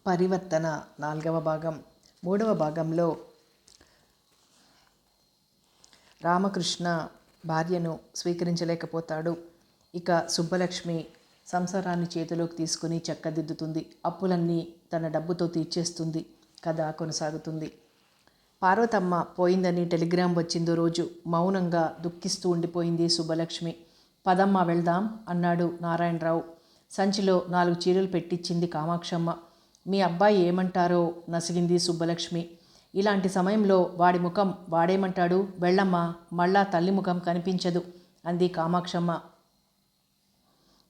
పరివర్తన 4వ భాగం. 3వ భాగంలో రామకృష్ణ భార్యను స్వీకరించలేకపోతాడు. ఇక సుబ్బలక్ష్మి సంసారాన్ని చేతిలోకి తీసుకుని చక్కదిద్దుతుంది. అప్పులన్నీ తన డబ్బుతో తీర్చేస్తుంది. కథ కొనసాగుతుంది. పార్వతమ్మ పోయిందని టెలిగ్రామ్ వచ్చిందో రోజు మౌనంగా దుఃఖిస్తూ ఉండిపోయింది సుబ్బలక్ష్మి. పదమ్మ వెళ్దాం అన్నాడు నారాయణరావు. సంచిలో 4 చీరలు పెట్టించింది కామాక్షమ్మ. మీ అబ్బాయి ఏమంటారో నసిగింది సుబ్బలక్ష్మి. ఇలాంటి సమయంలో వాడి ముఖం వాడేమంటాడు? వెళ్ళమ్మా, మళ్ళా తల్లి ముఖం కనిపించదు అంది కామాక్షమ్మ.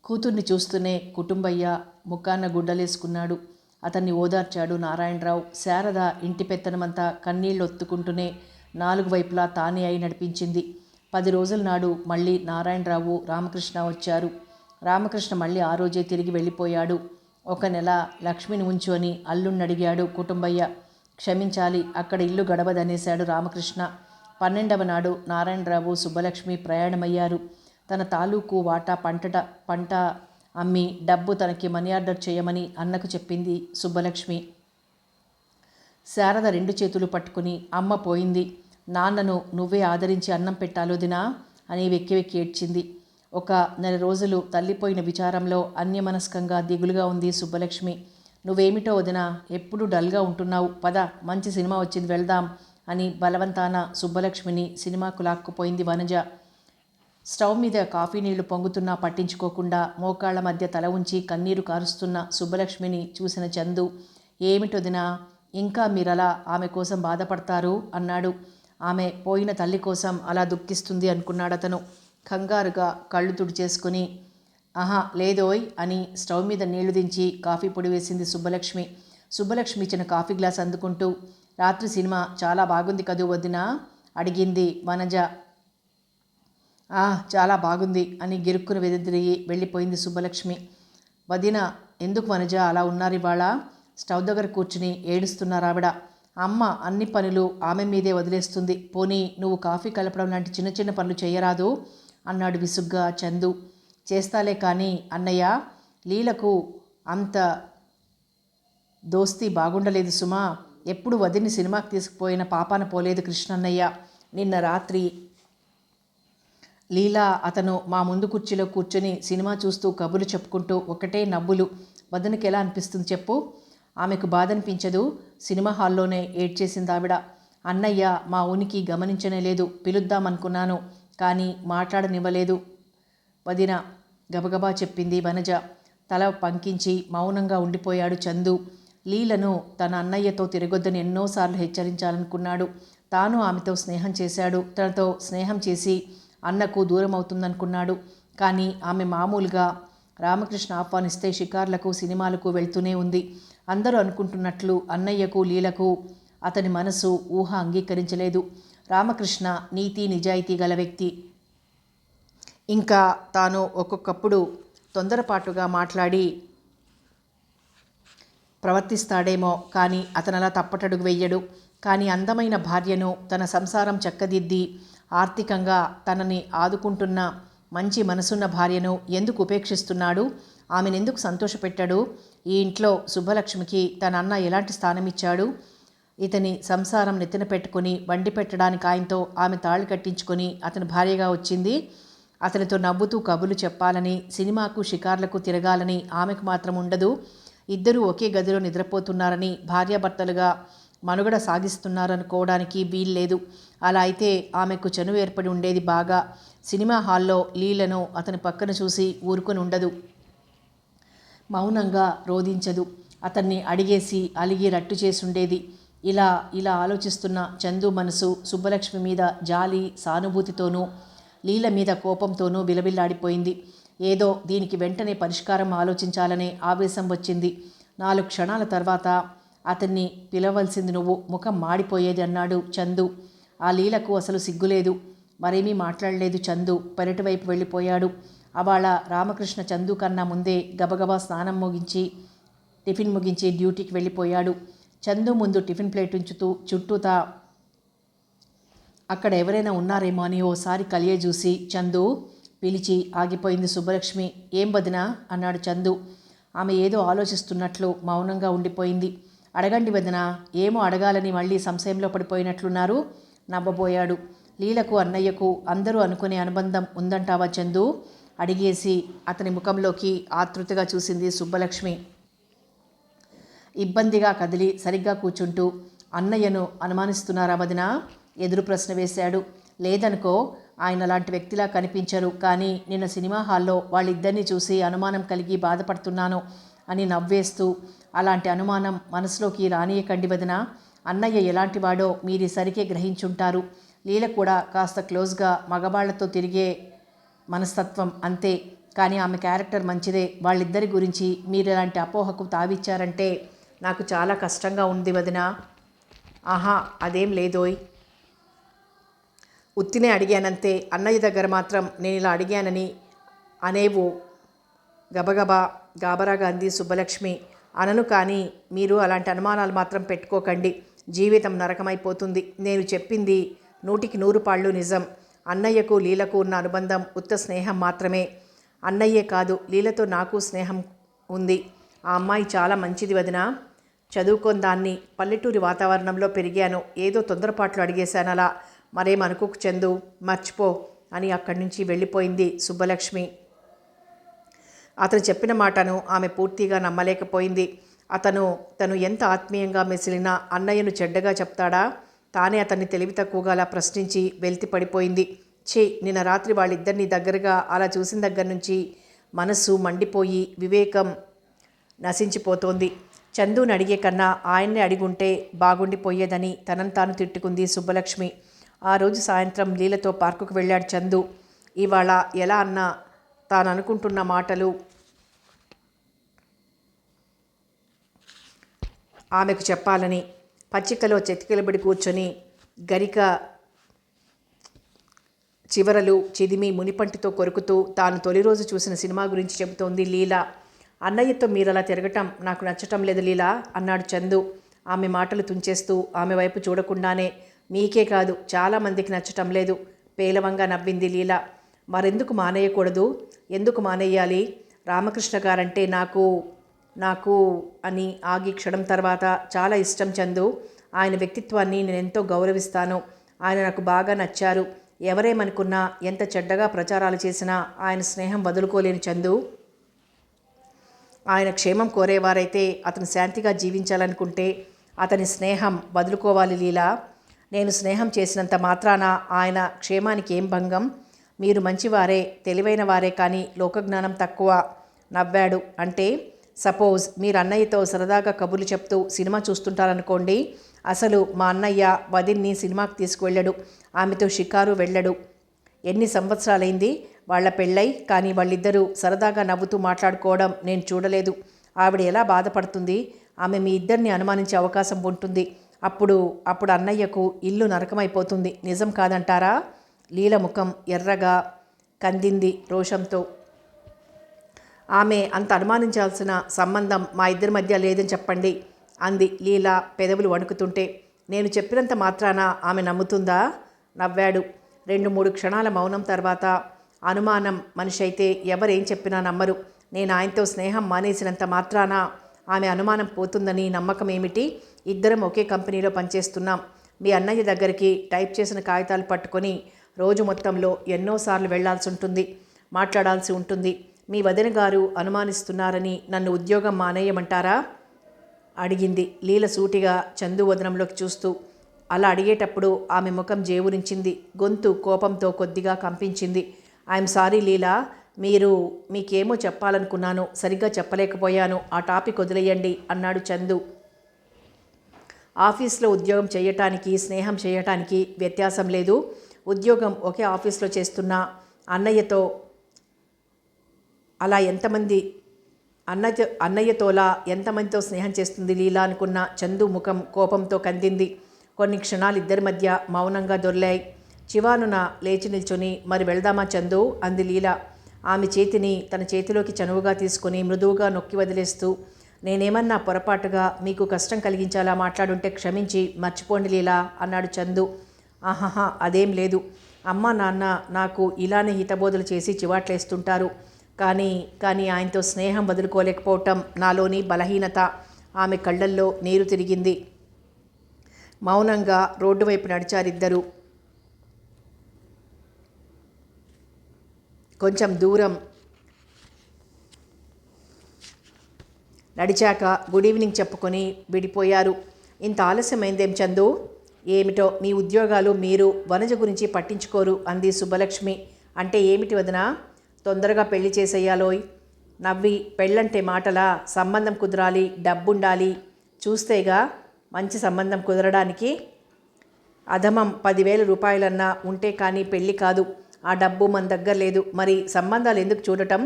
కూతుర్ని చూస్తూనే కుటుంబయ్య ముఖాన్న గుడ్డలేసుకున్నాడు. అతన్ని ఓదార్చాడు నారాయణరావు. శారద ఇంటి పెత్తనమంతా కన్నీళ్ళొత్తుకుంటూనే 4 వైపులా తానే అయి నడిపించింది. 10 రోజుల నాడు మళ్ళీ నారాయణరావు రామకృష్ణ వచ్చారు. రామకృష్ణ మళ్ళీ ఆ రోజే తిరిగి వెళ్ళిపోయాడు. 1 నెల లక్ష్మిని ఉంచు అని అల్లుణ్ణడిగాడు కుటుంబయ్య. క్షమించాలి, అక్కడ ఇల్లు గడవదనేశాడు రామకృష్ణ. 12వ నాడు నారాయణరావు సుబ్బలక్ష్మి ప్రయాణమయ్యారు. తన తాలూకు వాటా పంట అమ్మి డబ్బు తనకి మనీ ఆర్డర్ చేయమని అన్నకు చెప్పింది సుబ్బలక్ష్మి. శారద 2 చేతులు పట్టుకుని, అమ్మ పోయింది, నాన్నను నువ్వే ఆదరించి అన్నం పెట్టాలోదినా అని వెక్కి వెక్కి ఏడ్చింది. 1 నెల రోజులు తల్లిపోయిన విచారంలో అన్యమనస్కంగా దిగులుగా ఉంది సుబ్బలక్ష్మి. నువ్వేమిటో వదినా, ఎప్పుడు డల్గా ఉంటున్నావు, పద మంచి సినిమా వచ్చింది వెళ్దాం అని బలవంతాన సుబ్బలక్ష్మిని సినిమాకు లాక్కుపోయింది వనజ. స్టవ్ మీద కాఫీ నీళ్లు పొంగుతున్నా పట్టించుకోకుండా మోకాళ్ల మధ్య తల ఉంచి కన్నీరు కారుస్తున్న సుబ్బలక్ష్మిని చూసిన చందు, ఏమిటొదినా, ఇంకా మీరలా ఆమె కోసం బాధపడతారు అన్నాడు. ఆమె పోయిన తల్లి కోసం అలా దుఃఖిస్తుంది అనుకున్నాడతను. కంగారుగా కళ్ళు తుడిచేసుకుని, ఆహా లేదోయ్ అని స్టవ్ మీద నీళ్లు దించి కాఫీ పొడి వేసింది సుబ్బలక్ష్మి. సుబ్బలక్ష్మి ఇచ్చిన కాఫీ గ్లాస్ అందుకుంటూ, రాత్రి సినిమా చాలా బాగుంది కదూ వదినా అడిగింది వనజ. చాలా బాగుంది అని గిరుక్కును వెదిరిగి వెళ్ళిపోయింది సుబ్బలక్ష్మి. వదిన, ఎందుకు వనజ అలా ఉన్నారివాళ? స్టవ్ దగ్గర కూర్చుని ఏడుస్తున్నారావిడ. అమ్మ అన్ని పనులు ఆమె మీదే వదిలేస్తుంది, పోనీ నువ్వు కాఫీ కలపడం లాంటి చిన్న చిన్న పనులు చేయరాదు అన్నాడు విసుగ్గా చందు. చేస్తాలే కానీ అన్నయ్య, లీలకు అంత దోస్తీ బాగుండలేదు సుమా. ఎప్పుడు వదిని సినిమాకి తీసుకుపోయిన పాపాన పోలేదు కృష్ణన్నయ్య. నిన్న రాత్రి లీలా అతను మా ముందు కుర్చీలో కూర్చొని సినిమా చూస్తూ కబుర్లు చెప్పుకుంటూ ఒకటే నవ్వులు. వదినకి ఎలా అనిపిస్తుంది చెప్పు? ఆమెకు బాధ అనిపించదు. సినిమా హాల్లోనే ఏడ్చేసిందావిడ. అన్నయ్య మా ఉనికి గమనించనే లేదు. పిలుద్దామనుకున్నాను కానీ మాట్లాడనివ్వలేదు వదిన గబగబా చెప్పింది వనజ. తల పంకించి మౌనంగా ఉండిపోయాడు చందు. లీలను తన అన్నయ్యతో తిరగొద్దని ఎన్నోసార్లు హెచ్చరించాలనుకున్నాడు. తాను ఆమెతో స్నేహం చేశాడు. తనతో స్నేహం చేసి అన్నకు దూరం అవుతుందనుకున్నాడు. కానీ ఆమె మామూలుగా రామకృష్ణ ఆహ్వానిస్తే షికార్లకు సినిమాలకు వెళ్తూనే ఉంది. అందరూ అనుకుంటున్నట్లు అన్నయ్యకు లీలకు అతని మనసు ఊహ అంగీకరించలేదు. రామకృష్ణ నీతి నిజాయితీ గల వ్యక్తి. ఇంకా తాను ఒక్కొక్కప్పుడు తొందరపాటుగా మాట్లాడి ప్రవర్తిస్తాడేమో కానీ అతనలా తప్పటడుగు వెయ్యడు. కానీ అందమైన భార్యను, తన సంసారం చక్కదిద్ది ఆర్థికంగా తనని ఆదుకుంటున్న మంచి మనసున్న భార్యను ఎందుకు ఉపేక్షిస్తున్నాడు? ఆమెనెందుకు సంతోషపెట్టాడు? ఈ ఇంట్లో సుబ్బలక్ష్మికి తన అన్న ఎలాంటి స్థానం ఇచ్చాడు? ఇతని సంసారం నెత్తిన పెట్టుకుని వండి పెట్టడానికి ఆయనతో ఆమె తాళి కట్టించుకొని అతని భార్యగా వచ్చింది. అతనితో నవ్వుతూ కబుర్లు చెప్పాలని, సినిమాకు షికార్లకు తిరగాలని ఆమెకు మాత్రం ఉండదు. ఇద్దరూ ఒకే గదిలో నిద్రపోతున్నారని, భార్యాభర్తలుగా మనుగడ సాగిస్తున్నారనుకోవడానికి వీల్లేదు. అలా అయితే ఆమెకు చనువు ఏర్పడి ఉండేది బాగా. సినిమా హాల్లో లీలను అతని పక్కన చూసి ఊరుకొని ఉండదు. మౌనంగా రోధించదు. అతన్ని అడిగేసి అలిగి రట్టు చేసుండేది. ఇలా ఆలోచిస్తున్న చందు మనసు సుబ్బలక్ష్మి మీద జాలి సానుభూతితోనూ లీల మీద కోపంతోనూ బిలబిల్లాడిపోయింది. ఏదో దీనికి వెంటనే పరిష్కారం ఆలోచించాలనే ఆవేశం వచ్చింది. 4 క్షణాల తర్వాత, అతన్ని పిలవలసింది నువ్వు, ముఖం మాడిపోయేది అన్నాడు చందు. ఆ లీలకు అసలు సిగ్గులేదు. మరేమీ మాట్లాడలేదు చందు. పెరటి వైపు వెళ్ళిపోయాడు. అవాళ రామకృష్ణ చందు కన్నా ముందే గబగబా స్నానం ముగించి టిఫిన్ ముగించి డ్యూటీకి వెళ్ళిపోయాడు. చందు ముందు టిఫిన్ ప్లేట్ ఉంచుతూ చుట్టూతా అక్కడ ఎవరైనా ఉన్నారేమో అని ఓసారి కలియజూసి చందు పిలిచి ఆగిపోయింది సుబ్బలక్ష్మి. ఏం వదినా అన్నాడు చందు. ఆమె ఏదో ఆలోచిస్తున్నట్లు మౌనంగా ఉండిపోయింది. అడగండి వదిన, ఏమో అడగాలని మళ్ళీ సంశయంలో పడిపోయినట్లున్నారు. నవ్వబోయాడు. లీలకు అన్నయ్యకు అందరూ అనుకునే అనుబంధం ఉందంటావా చందు? అడిగేసి అతని ముఖంలోకి ఆతృతగా చూసింది సుబ్బలక్ష్మి. ఇబ్బందిగా కదిలి సరిగ్గా కూర్చుంటూ, అన్నయ్యను అనుమానిస్తున్నారా వదిన? ఎదురు ప్రశ్న వేశాడు. లేదనుకో, ఆయన లాంటి వ్యక్తిలా కనిపించరు, కానీ నిన్న సినిమా హాల్లో వాళ్ళిద్దరినీ చూసి అనుమానం కలిగి బాధపడుతున్నాను అని నవ్వేస్తూ, అలాంటి అనుమానం మనసులోకి రానియకండి వదిన. అన్నయ్య ఎలాంటివాడో మీరు సరికే గ్రహించుంటారు. లీల కూడా కాస్త క్లోజ్గా మగవాళ్లతో తిరిగే మనస్తత్వం, అంతే. కానీ ఆమె క్యారెక్టర్ మంచిదే. వాళ్ళిద్దరి గురించి మీరు ఇలాంటి అపోహకు తావిచ్చారంటే నాకు చాలా కష్టంగా ఉంది వదిన. ఆహా, అదేం లేదోయ్, ఉత్తినే అడిగానంతే. అన్నయ్య దగ్గర మాత్రం నేను ఇలా అడిగానని అనేవు గబగబా గాబరాగా అంది సుబ్బలక్ష్మి. అనను, కానీ మీరు అలాంటి అనుమానాలు మాత్రం పెట్టుకోకండి. జీవితం నరకమైపోతుంది. నేను చెప్పింది 100% నిజం. అన్నయ్యకు లీలకు ఉన్న అనుబంధం ఉత్త స్నేహం మాత్రమే. అన్నయ్యే కాదు, లీలతో నాకు స్నేహం ఉంది. ఆ అమ్మాయి చాలా మంచిది వదిన. చదువుకొని దాన్ని, పల్లెటూరి వాతావరణంలో పెరిగాను. ఏదో తొందరపాట్లు అడిగేశాను అలా. మరేమనుకోకు చందు, మర్చిపో అని అక్కడి నుంచి వెళ్ళిపోయింది సుబ్బలక్ష్మి. అతను చెప్పిన మాటను ఆమె పూర్తిగా నమ్మలేకపోయింది. తను ఎంత ఆత్మీయంగా మెసిలినా అన్నయ్యను చెడ్డగా చెప్తాడా? తానే అతన్ని తెలివి తక్కువగా అలా ప్రశ్నించి వెళ్తి పడిపోయింది. నిన్న రాత్రి వాళ్ళిద్దరినీ దగ్గరగా అలా చూసిన దగ్గర నుంచి మనస్సు మండిపోయి వివేకం నశించిపోతోంది. చందుని అడిగే కన్నా ఆయన్నే అడిగుంటే బాగుండిపోయేదని తనను తాను తిట్టుకుంది సుబ్బలక్ష్మి. ఆ రోజు సాయంత్రం లీలతో పార్కుకు వెళ్ళాడు చందు. ఇవాళ ఎలా అన్నా తాను అనుకుంటున్న మాటలు ఆమెకు చెప్పాలని. పచ్చికలో చెతికిలబడి కూర్చొని గరిక చివరలు చిదిమి మునిపంటితో కొరుకుతూ తాను తొలి రోజు చూసిన సినిమా గురించి చెబుతోంది లీల. అన్నయ్యతో మీరలా తిరగటం నాకు నచ్చటం లేదు లీలా అన్నాడు చందు ఆమె మాటలు తుంచేస్తూ ఆమె వైపు చూడకుండానే. మీకే కాదు, చాలామందికి నచ్చటం లేదు పేలవంగా నవ్వింది లీల. మరెందుకు మానేయకూడదు? ఎందుకు మానేయాలి? రామకృష్ణ గారంటే నాకు అని ఆగి క్షణం తర్వాత చాలా ఇష్టం చందు. ఆయన వ్యక్తిత్వాన్ని నేనెంతో గౌరవిస్తాను. ఆయన నాకు బాగా నచ్చారు. ఎవరేమనుకున్నా, ఎంత చెడ్డగా ప్రచారాలు చేసినా ఆయన స్నేహం వదులుకోలేని చందు. ఆయన క్షేమం కోరేవారైతే, అతను శాంతిగా జీవించాలనుకుంటే అతని స్నేహం వదులుకోవాలి లీలా. నేను స్నేహం చేసినంత మాత్రాన ఆయన క్షేమానికి ఏం భంగం? మీరు మంచివారే, తెలివైన వారే, కానీ లోకజ్ఞానం తక్కువ. నవ్వాడు. అంటే సపోజ్ మీరు అన్నయ్యతో సరదాగా కబుర్లు చెప్తూ సినిమా చూస్తుంటారనుకోండి. అసలు మా అన్నయ్య వదిన్ని సినిమాకి తీసుకువెళ్ళడు, ఆమెతో షికారు వెళ్ళడు. ఎన్ని సంవత్సరాలైంది వాళ్ళ పెళ్ళై, కానీ వాళ్ళిద్దరూ సరదాగా నవ్వుతూ మాట్లాడుకోవడం నేను చూడలేదు. ఆవిడ ఎలా బాధపడుతుంది? ఆమె మీ ఇద్దరిని అనుమానించే అవకాశం ఉంటుంది. అప్పుడు అన్నయ్యకు ఇల్లు నరకమైపోతుంది. నిజం కాదంటారా? లీల ముఖం ఎర్రగా కందింది రోషంతో. ఆమె అంత అనుమానించాల్సిన సంబంధం మా ఇద్దరి మధ్య లేదని చెప్పండి అంది లీల పెదవులు వణుకుతుంటే. నేను చెప్పినంత మాత్రాన ఆమె నమ్ముతుందా? నవ్వాడు. 2-3 క్షణాల మౌనం తర్వాత, అనుమానం మనిషి అయితే ఎవరేం చెప్పినా నమ్మరు. నేను ఆయనతో స్నేహం మానేసినంత మాత్రాన ఆమె అనుమానం పోతుందని నమ్మకం ఏమిటి? ఇద్దరం ఒకే కంపెనీలో పనిచేస్తున్నాం. మీ అన్నయ్య దగ్గరికి టైప్ చేసిన కాగితాలు పట్టుకొని రోజు మొత్తంలో ఎన్నోసార్లు వెళ్లాల్సి ఉంటుంది, మాట్లాడాల్సి ఉంటుంది. మీ వదిన గారు అనుమానిస్తున్నారని నన్ను ఉద్యోగం మానేయమంటారా? అడిగింది లీల సూటిగా చందు వదనంలోకి చూస్తూ. అలా అడిగేటప్పుడు ఆమె ముఖం జేవురించింది. గొంతు కోపంతో కొద్దిగా కంపించింది. ఐఎమ్ సారీ లీలా, మీకేమో చెప్పాలనుకున్నాను, సరిగ్గా చెప్పలేకపోయాను. ఆ టాపిక్ వదిలేయండి అన్నాడు చందు. ఆఫీస్లో ఉద్యోగం చేయటానికి, స్నేహం చేయటానికి వ్యత్యాసం లేదు. ఉద్యోగం ఒకే ఆఫీస్లో చేస్తున్నా అన్నయ్యతో అలా అన్నయ్యతోలా ఎంతమందితో స్నేహం చేస్తుంది లీలా అనుకున్న చందు ముఖం కోపంతో కందింది. కొన్ని క్షణాలు ఇద్దరి మధ్య మౌనంగా దొర్లాయి. చివానున లేచి నిల్చొని, మరి వెళ్దామా చందు అంది లీల. ఆమె చేతిని తన చేతిలోకి చనువుగా తీసుకుని మృదువుగా నొక్కి వదిలేస్తూ, నేనేమన్నా పొరపాటుగా మీకు కష్టం కలిగించాలా మాట్లాడుంటే క్షమించి మర్చిపోండి లీలా అన్నాడు చందు. ఆహాహా, అదేం లేదు. అమ్మా నాన్న నాకు ఇలానే హితబోధలు చేసి చివాట్లేస్తుంటారు. కానీ కానీ ఆయనతో స్నేహం వదులుకోలేకపోవటం నాలోని బలహీనత. ఆమె కళ్ళల్లో నీరు తిరిగింది. మౌనంగా రోడ్డు వైపు నడిచారిద్దరూ. కొంచెం దూరం నడిచాక గుడ్ ఈవినింగ్ చెప్పుకొని విడిపోయారు. ఇంత ఆలస్యమైందేం చందు? ఏమిటో మీ ఉద్యోగాలు, మీరు వనజ గురించి పట్టించుకోరు అంది సుబ్బలక్ష్మి. అంటే ఏమిటి వదనా? తొందరగా పెళ్లి చేసేయాలోయ్. నవ్వి, పెళ్ళంటే మాటలా? సంబంధం కుదరాలి, డబ్బుండాలి. చూస్తేగా మంచి సంబంధం కుదరడానికి. అధమం 10,000 రూపాయలన్నా ఉంటే కానీ పెళ్ళి కాదు. ఆ డబ్బు మన దగ్గర లేదు. మరి సంబంధాలు ఎందుకు చూడటం?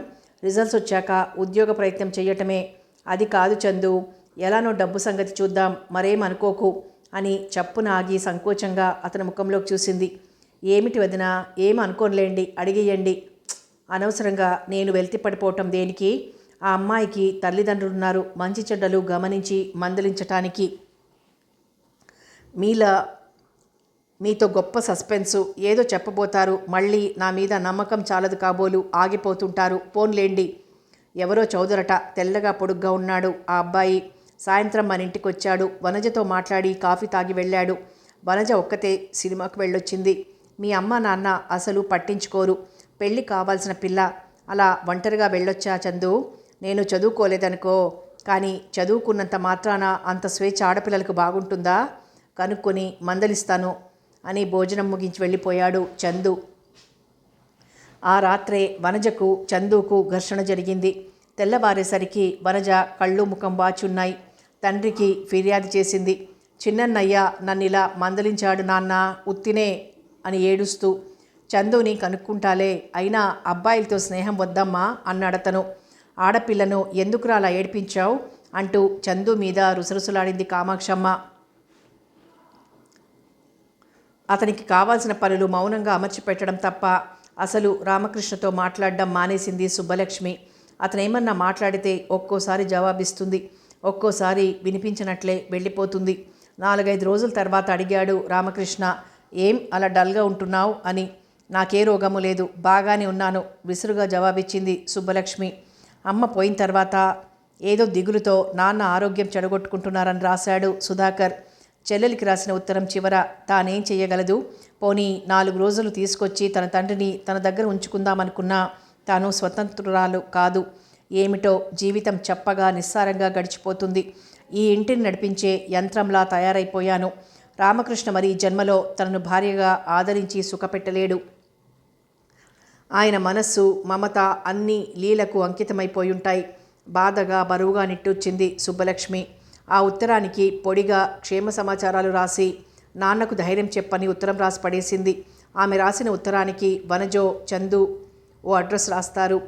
రిజల్ట్స్ వచ్చాక ఉద్యోగ ప్రయత్నం చేయటమే. అది కాదు చందు, ఎలానో డబ్బు సంగతి చూద్దాం, మరేమనుకోకు అని చప్పున ఆగి సంకోచంగా అతని ముఖంలోకి చూసింది. ఏమిటి వదినా? ఏం అనుకోనులేండి, అడిగేయండి. అనవసరంగా నేను వెళ్తి పడిపోవటం దేనికి? ఆ అమ్మాయికి తల్లిదండ్రులున్నారు, మంచి చెడ్డలు గమనించి మందలించటానికి. మీతో గొప్ప సస్పెన్సు, ఏదో చెప్పబోతారు, మళ్ళీ నా మీద నమ్మకం చాలదు కాబోలు ఆగిపోతుంటారు. పోన్లేండి. ఎవరో చౌదరట, తెల్లగా పొడుగ్గా ఉన్నాడు ఆ అబ్బాయి. సాయంత్రం మన ఇంటికి వచ్చాడు. వనజతో మాట్లాడి కాఫీ తాగి వెళ్ళాడు. వనజ ఒక్కతే సినిమాకు వెళ్ళొచ్చింది. మీ అమ్మ నాన్న అసలు పట్టించుకోరు. పెళ్ళి కావాల్సిన పిల్ల అలా ఒంటరిగా వెళ్ళొచ్చా చందు? నేను చదువుకోలేదనుకో, కానీ చదువుకున్నంత మాత్రాన అంత స్వేచ్ఛ ఆడపిల్లలకు బాగుంటుందా? కనుక్కొని మందలిస్తాను అని భోజనం ముగించి వెళ్ళిపోయాడు చందు. ఆ రాత్రే వనజకు చందుకు ఘర్షణ జరిగింది. తెల్లవారేసరికి వనజ కళ్ళు ముఖం వాచున్నాయి. తండ్రికి ఫిర్యాదు చేసింది. చిన్నన్నయ్య నన్నిలా మందలించాడు నాన్న, ఉత్తినే అని ఏడుస్తూ. చందుని కనుక్కుంటాలే, అయినా అబ్బాయిలతో స్నేహం వద్దమ్మా అన్నాడతను. ఆడపిల్లను ఎందుకురా అలా ఏడిపించావు అంటూ చందు మీద రుసరుసలాడింది కామాక్షమ్మ. అతనికి కావాల్సిన పనులు మౌనంగా అమర్చిపెట్టడం తప్ప అసలు రామకృష్ణతో మాట్లాడడం మానేసింది సుబ్బలక్ష్మి. అతనేమన్నా మాట్లాడితే ఒక్కోసారి జవాబిస్తుంది, ఒక్కోసారి వినిపించినట్లే వెళ్ళిపోతుంది. 4-5 రోజుల తర్వాత అడిగాడు రామకృష్ణ, ఏం అలా డల్గా ఉంటున్నావు అని. నాకే రోగము లేదు, బాగానే ఉన్నాను విసురుగా జవాబిచ్చింది సుబ్బలక్ష్మి. అమ్మ పోయిన తర్వాత ఏదో దిగులుతో నాన్న ఆరోగ్యం చెడగొట్టుకుంటున్నారని రాశాడు సుధాకర్. చెల్లెలికి రాసిన ఉత్తరం చివర తానేం చెయ్యగలదు? పోనీ 4 రోజులు తీసుకొచ్చి తన తండ్రిని తన దగ్గర ఉంచుకుందామనుకున్నా తాను స్వతంత్రురాలు కాదు. ఏమిటో జీవితం చప్పగా నిస్సారంగా గడిచిపోతుంది. ఈ ఇంటిని నడిపించే యంత్రంలా తయారైపోయాను. రామకృష్ణ మరి జన్మలో తనను భార్యగా ఆదరించి సుఖపెట్టలేడు. ఆయన మనస్సు, మమత అన్నీ లీలకు అంకితమైపోయుంటాయి. బాధగా బరువుగా నిట్టూర్చింది సుబ్బలక్ష్మి. ఆ ఉత్తరానికి పొడిగా క్షేమ సమాచారాలు రాసి నాన్నకు ధైర్యం చెప్పని ఉత్తరం రాసి పడేసింది. ఆమె రాసిన ఉత్తరానికి వనజో చందు ఓ అడ్రస్ రాస్తారు.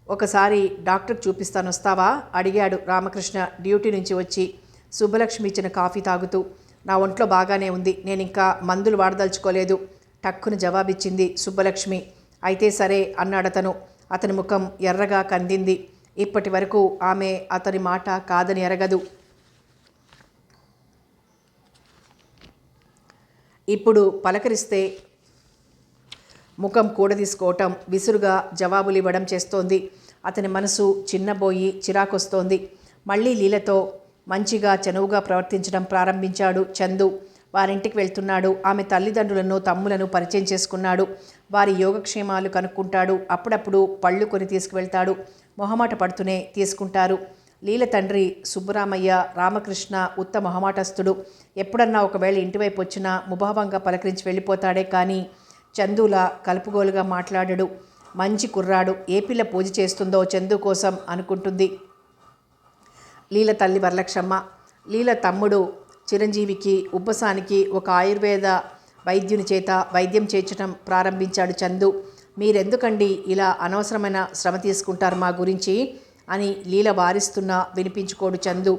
ఒకసారి డాక్టర్ చూపిస్తాను, వస్తావా అడిగాడు రామకృష్ణ డ్యూటీ నుంచి వచ్చి. సుబ్బలక్ష్మి ఇచ్చిన కాఫీ తాగుతూ, నా ఒంట్లో బాగానే ఉంది, నేను ఇంకా మందులు వాడదలుచుకోలేదు టక్కున జవాబిచ్చింది సుబ్బలక్ష్మి. అయితే సరే అన్నాడతను. అతని ముఖం ఎర్రగా కందింది. ఇప్పటి వరకు ఆమె అతని మాట కాదని ఎరగదు. ఇప్పుడు పలకరిస్తే ముఖం కూడదీసుకోవటం, విసురుగా జవాబులు ఇవ్వడం చేస్తోంది. అతని మనసు చిన్నబోయి చిరాకొస్తోంది. మళ్ళీ లీలతో మంచిగా చనువుగా ప్రవర్తించడం ప్రారంభించాడు చందు. వారింటికి వెళ్తున్నాడు. ఆమె తల్లిదండ్రులను తమ్ములను పరిచయం చేసుకున్నాడు. వారి యోగక్షేమాలు కనుక్కుంటాడు. అప్పుడప్పుడు పళ్ళు కొని తీసుకువెళ్తాడు. మొహమాట పడుతూనే తీసుకుంటారు. లీల తండ్రి సుబ్బరామయ్య రామకృష్ణ ఉత్త మొహమాటస్తుడు. ఎప్పుడన్నా ఒకవేళ ఇంటివైపు వచ్చినా ముభావంగా పలకరించి వెళ్ళిపోతాడే కానీ చందులా కలుపుగోలుగా మాట్లాడడు. మంచి కుర్రాడు. ఏ పిల్ల పూజ చేస్తుందో చందు కోసం అనుకుంటుంది లీల తల్లి వరలక్ష్మ. లీల తమ్ముడు చిరంజీవికి ఉబ్బసానికి ఒక ఆయుర్వేద వైద్యుని చేత వైద్యం చేర్చడం ప్రారంభించాడు చందు. మీరెందుకండి ఇలా అనవసరమైన శ్రమ తీసుకుంటారు మా గురించి అని లీల వారిస్తున్నా వినిపించుకోడు చందు.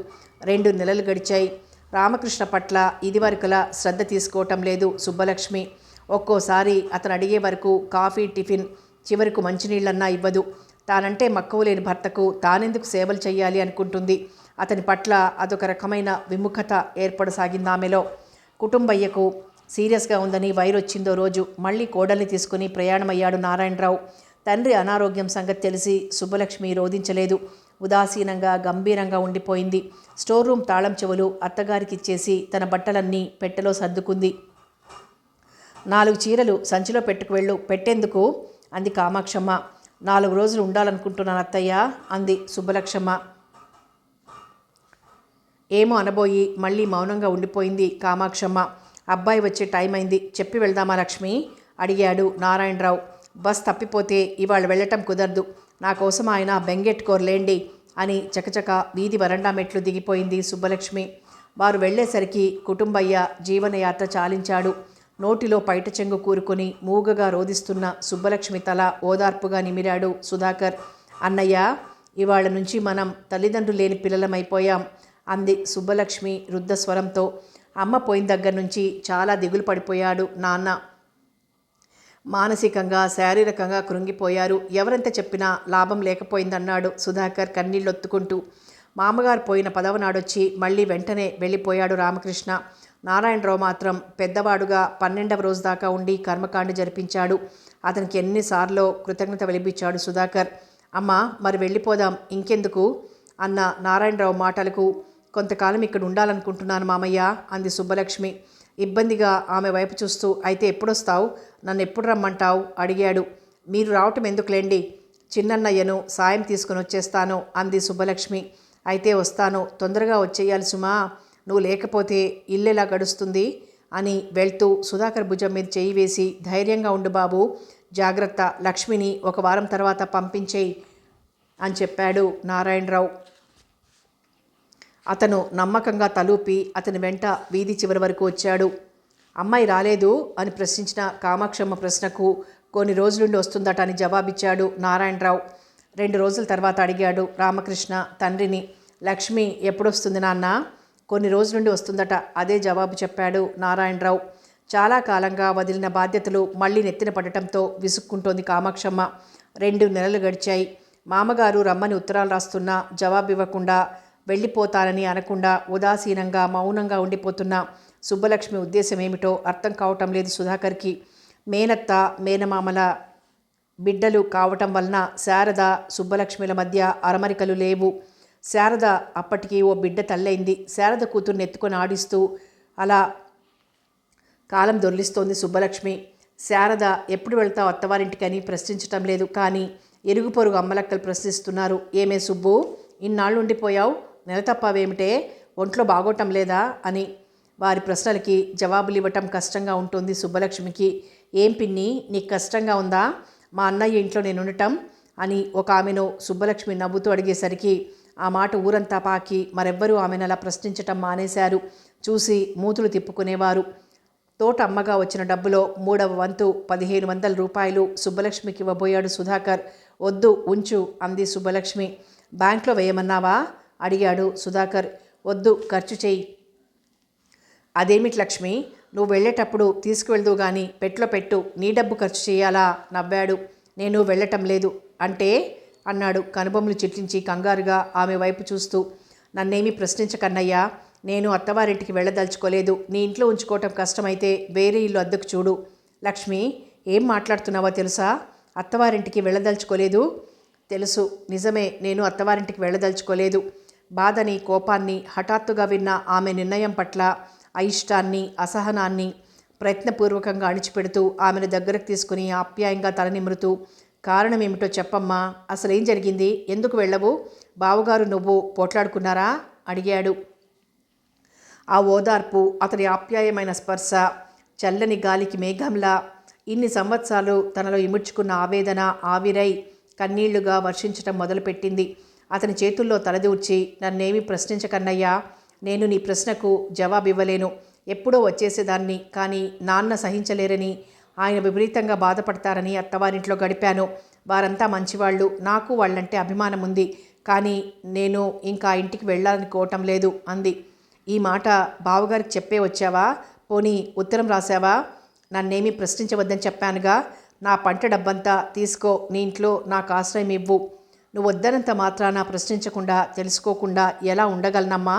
2 నెలలు గడిచాయి. రామకృష్ణ పట్ల ఇదివరకులా శ్రద్ధ తీసుకోవటం లేదు సుబ్బలక్ష్మి. ఒక్కోసారి అతను అడిగే వరకు కాఫీ, టిఫిన్, చివరకు మంచినీళ్ళన్నా ఇవ్వదు. తానంటే మక్కువ లేని భర్తకు తానెందుకు సేవలు చేయాలి అనుకుంటుంది. అతని పట్ల అదొక రకమైన విముఖత ఏర్పడసాగింది ఆమెలో. కుటుంబయ్యకు సీరియస్గా ఉందని వైరొచ్చిందో రోజు మళ్ళీ కోడల్ని తీసుకుని ప్రయాణమయ్యాడు నారాయణరావు. తండ్రి అనారోగ్యం సంగతి తెలిసి సుబ్బలక్ష్మి రోధించలేదు. ఉదాసీనంగా గంభీరంగా ఉండిపోయింది. స్టోర్ రూమ్ తాళం చెవులు అత్తగారికి ఇచ్చేసి తన బట్టలన్నీ పెట్టెలో సర్దుకుంది. 4 చీరలు సంచిలో పెట్టుకువెళ్ళు, పెట్టేందుకు అంది కామాక్షమ్మ. 4 రోజులు ఉండాలనుకుంటున్నాను అత్తయ్య అంది సుబ్బలక్ష్మ. ఏమో అనబోయి మళ్ళీ మౌనంగా ఉండిపోయింది కామాక్షమ్మ. అబ్బాయి వచ్చే టైం అయింది, చెప్పి వెళ్దామా లక్ష్మి అడిగాడు నారాయణరావు. బస్ తప్పిపోతే ఇవాళ వెళ్ళటం కుదరదు, నా కోసం ఆయన బెంగెట్టుకోర్లేండి అని చకచక వీధి వరండా మెట్లు దిగిపోయింది సుబ్బలక్ష్మి. వారు వెళ్లేసరికి కుటుంబయ్య జీవనయాత్ర చాలించాడు. నోటిలో పైట చెంగు కూరుకొని మూగగా రోదిస్తున్న సుబ్బలక్ష్మి తల ఓదార్పుగా నిమిరాడు సుధాకర్. అన్నయ్య, ఇవాళ నుంచి మనం తల్లిదండ్రులు లేని పిల్లలమైపోయాం అంది సుబ్బలక్ష్మి రుద్ధస్వరంతో. అమ్మ పోయిన దగ్గర నుంచి చాలా దిగులు పడిపోయాడు నాన్న. మానసికంగా శారీరకంగా కృంగిపోయారు. ఎవరెంత చెప్పినా లాభం లేకపోయిందన్నాడు సుధాకర్ కన్నీళ్ళొత్తుకుంటూ. మామగారు పోయిన 10వ నాడొచ్చి మళ్ళీ వెంటనే వెళ్ళిపోయాడు రామకృష్ణ. నారాయణరావు మాత్రం పెద్దవాడుగా 12వ రోజు దాకా ఉండి కర్మకాండ జరిపించాడు. అతనికి ఎన్నిసార్లు కృతజ్ఞత వెలిపించాడు సుధాకర్. అమ్మ, మరి వెళ్ళిపోదాం ఇంకెందుకు అన్న నారాయణరావు మాటలకు, కొంతకాలం ఇక్కడ ఉండాలనుకుంటున్నాను మామయ్య అంది సుబ్బలక్ష్మి ఇబ్బందిగా ఆమె వైపు చూస్తూ. అయితే ఎప్పుడొస్తావు, నన్ను ఎప్పుడు రమ్మంటావు అడిగాడు. మీరు రావటం ఎందుకులేండి, చిన్నన్నయ్యను సాయం తీసుకుని వచ్చేస్తాను అంది సుబ్బలక్ష్మి. అయితే వస్తాను, తొందరగా వచ్చేయాలి సుమా, నువ్వు లేకపోతే ఇల్లెలా గడుస్తుంది అని వెళ్తూ సుధాకర్ భుజం మీద చేయి వేసి, ధైర్యంగా ఉండు బాబు, జాగ్రత్త, లక్ష్మిని 1 వారం తర్వాత పంపించేయి అని చెప్పాడు నారాయణరావు. అతను నమ్మకంగా తలూపి అతని వెంట వీధి చివరి వరకు వచ్చాడు. అమ్మాయి రాలేదు అని ప్రశ్నించిన కామాక్షమ్మ ప్రశ్నకు కొన్ని రోజులుండి వస్తుందట అని జవాబిచ్చాడు నారాయణరావు. 2 రోజుల తర్వాత అడిగాడు రామకృష్ణ తండ్రిని. లక్ష్మి ఎప్పుడొస్తుంది నాన్న? కొన్ని రోజుల నుండి వస్తుందట, అదే జవాబు చెప్పాడు నారాయణరావు. చాలా కాలంగా వదిలిన బాధ్యతలు మళ్ళీ నెత్తిన పడటంతో విసుక్కుంటోంది కామాక్షమ్మ. 2 నెలలు గడిచాయి. మామగారు రమ్మని ఉత్తరాలు రాస్తున్నా జవాబు ఇవ్వకుండా, వెళ్ళిపోతానని అనకుండా ఉదాసీనంగా మౌనంగా ఉండిపోతున్న సుబ్బలక్ష్మి ఉద్దేశం ఏమిటో అర్థం కావటం లేదు సుధాకర్కి. మేనత్త మేనమామల బిడ్డలు కావటం వలన శారద సుబ్బలక్ష్మిల మధ్య అరమరికలు లేవు. శారద అప్పటికి ఓ బిడ్డ తల్లైంది. శారద కూతుర్ని ఎత్తుకొని ఆడిస్తూ అలా కాలం దొర్లిస్తోంది సుబ్బలక్ష్మి. శారద ఎప్పుడు వెళ్తావు అత్తవారింటికని ప్రశ్నించటం లేదు, కానీ ఎరుగు పొరుగు అమ్మలక్కలు ప్రశ్నిస్తున్నారు. ఏమే సుబ్బు, ఇన్నాళ్ళు ఉండిపోయావు, నెల తప్పావేమిటే, ఒంట్లో బాగోటం లేదా అని. వారి ప్రశ్నలకి జవాబులు ఇవ్వటం కష్టంగా ఉంటుంది సుబ్బలక్ష్మికి. ఏం పిన్ని, నీకు కష్టంగా ఉందా? మా అన్నయ్య ఇంట్లో నేను ఉండటం అని ఒక ఆమెను సుబ్బలక్ష్మి నవ్వుతూ అడిగేసరికి ఆ మాట ఊరంతా పాకి మరెవ్వరూ ఆమెను అలా ప్రశ్నించటం మానేశారు. చూసి మూతులు తిప్పుకునేవారు. తోట అమ్మగా వచ్చిన డబ్బులో 3వ వంతు 1500 రూపాయలు సుబ్బలక్ష్మికి ఇవ్వబోయాడు సుధాకర్. వద్దు, ఉంచు అంది సుబ్బలక్ష్మి. బ్యాంక్లో వేయమన్నావా అడిగాడు సుధాకర్. వద్దు, ఖర్చు చేయి. అదేమిటి లక్ష్మి, నువ్వు వెళ్ళేటప్పుడు తీసుకువెళ్దు గాని పెట్లో పెట్టు, నీ డబ్బు ఖర్చు చేయాలా నవ్వాడు. నేను వెళ్ళటం లేదు అంటే అన్నాడు కనుబొమ్మలు చిట్లించి కంగారుగా ఆమె వైపు చూస్తూ. నన్నేమీ ప్రశ్నించకన్నయ్యా, నేను అత్తవారింటికి వెళ్ళదలుచుకోలేదు. నీ ఇంట్లో ఉంచుకోవటం కష్టమైతే వేరే ఇల్లు అద్దెకు చూడు. లక్ష్మి, ఏం మాట్లాడుతున్నావో తెలుసా? అత్తవారింటికి వెళ్ళదలుచుకోలేదు? తెలుసు, నిజమే, నేను అత్తవారింటికి వెళ్ళదలుచుకోలేదు. బాధని కోపాన్ని హఠాత్తుగా విన్న ఆమె నిర్ణయం పట్ల అయిష్టాన్ని అసహనాన్ని ప్రయత్నపూర్వకంగా అణిచిపెడుతూ ఆమెను దగ్గరకు తీసుకుని ఆప్యాయంగా తలనిమురుతూ, కారణం ఏమిటో చెప్పమ్మా, అసలేం జరిగింది, ఎందుకు వెళ్ళవు, బావగారు నువ్వు పోట్లాడుకున్నారా అడిగాడు. ఆ ఓదార్పు, అతని ఆప్యాయమైన స్పర్శ చల్లని గాలికి మేఘంలా ఇన్ని సంవత్సరాలు తనలో ఇముడ్చుకున్న ఆవేదన ఆవిరై కన్నీళ్లుగా వర్షించటం మొదలుపెట్టింది. అతని చేతుల్లో తలదూర్చి, నన్నేమీ ప్రశ్నించకన్నయ్యా, నేను నీ ప్రశ్నకు జవాబివ్వలేను. ఎప్పుడో వచ్చేసేదాన్ని, కానీ నాన్న సహించలేరని, ఆయన విపరీతంగా బాధపడతారని అత్తవారింట్లో గడిపాను. వారంతా మంచివాళ్ళు, నాకు వాళ్ళంటే అభిమానం ఉంది, కానీ నేను ఇంకా ఇంటికి వెళ్ళాలనుకోవటం లేదు అంది. ఈ మాట బావగారికి చెప్పే వచ్చావా? పోనీ ఉత్తరం రాసావా? నన్నేమీ ప్రశ్నించవద్దని చెప్పానుగా. నా పంట డబ్బంతా తీసుకో, నీ ఇంట్లో నాకు ఆశ్రయం ఇవ్వు. నువ్వు వద్దనంత మాత్రాన ప్రశ్నించకుండా తెలుసుకోకుండా ఎలా ఉండగలనమ్మా?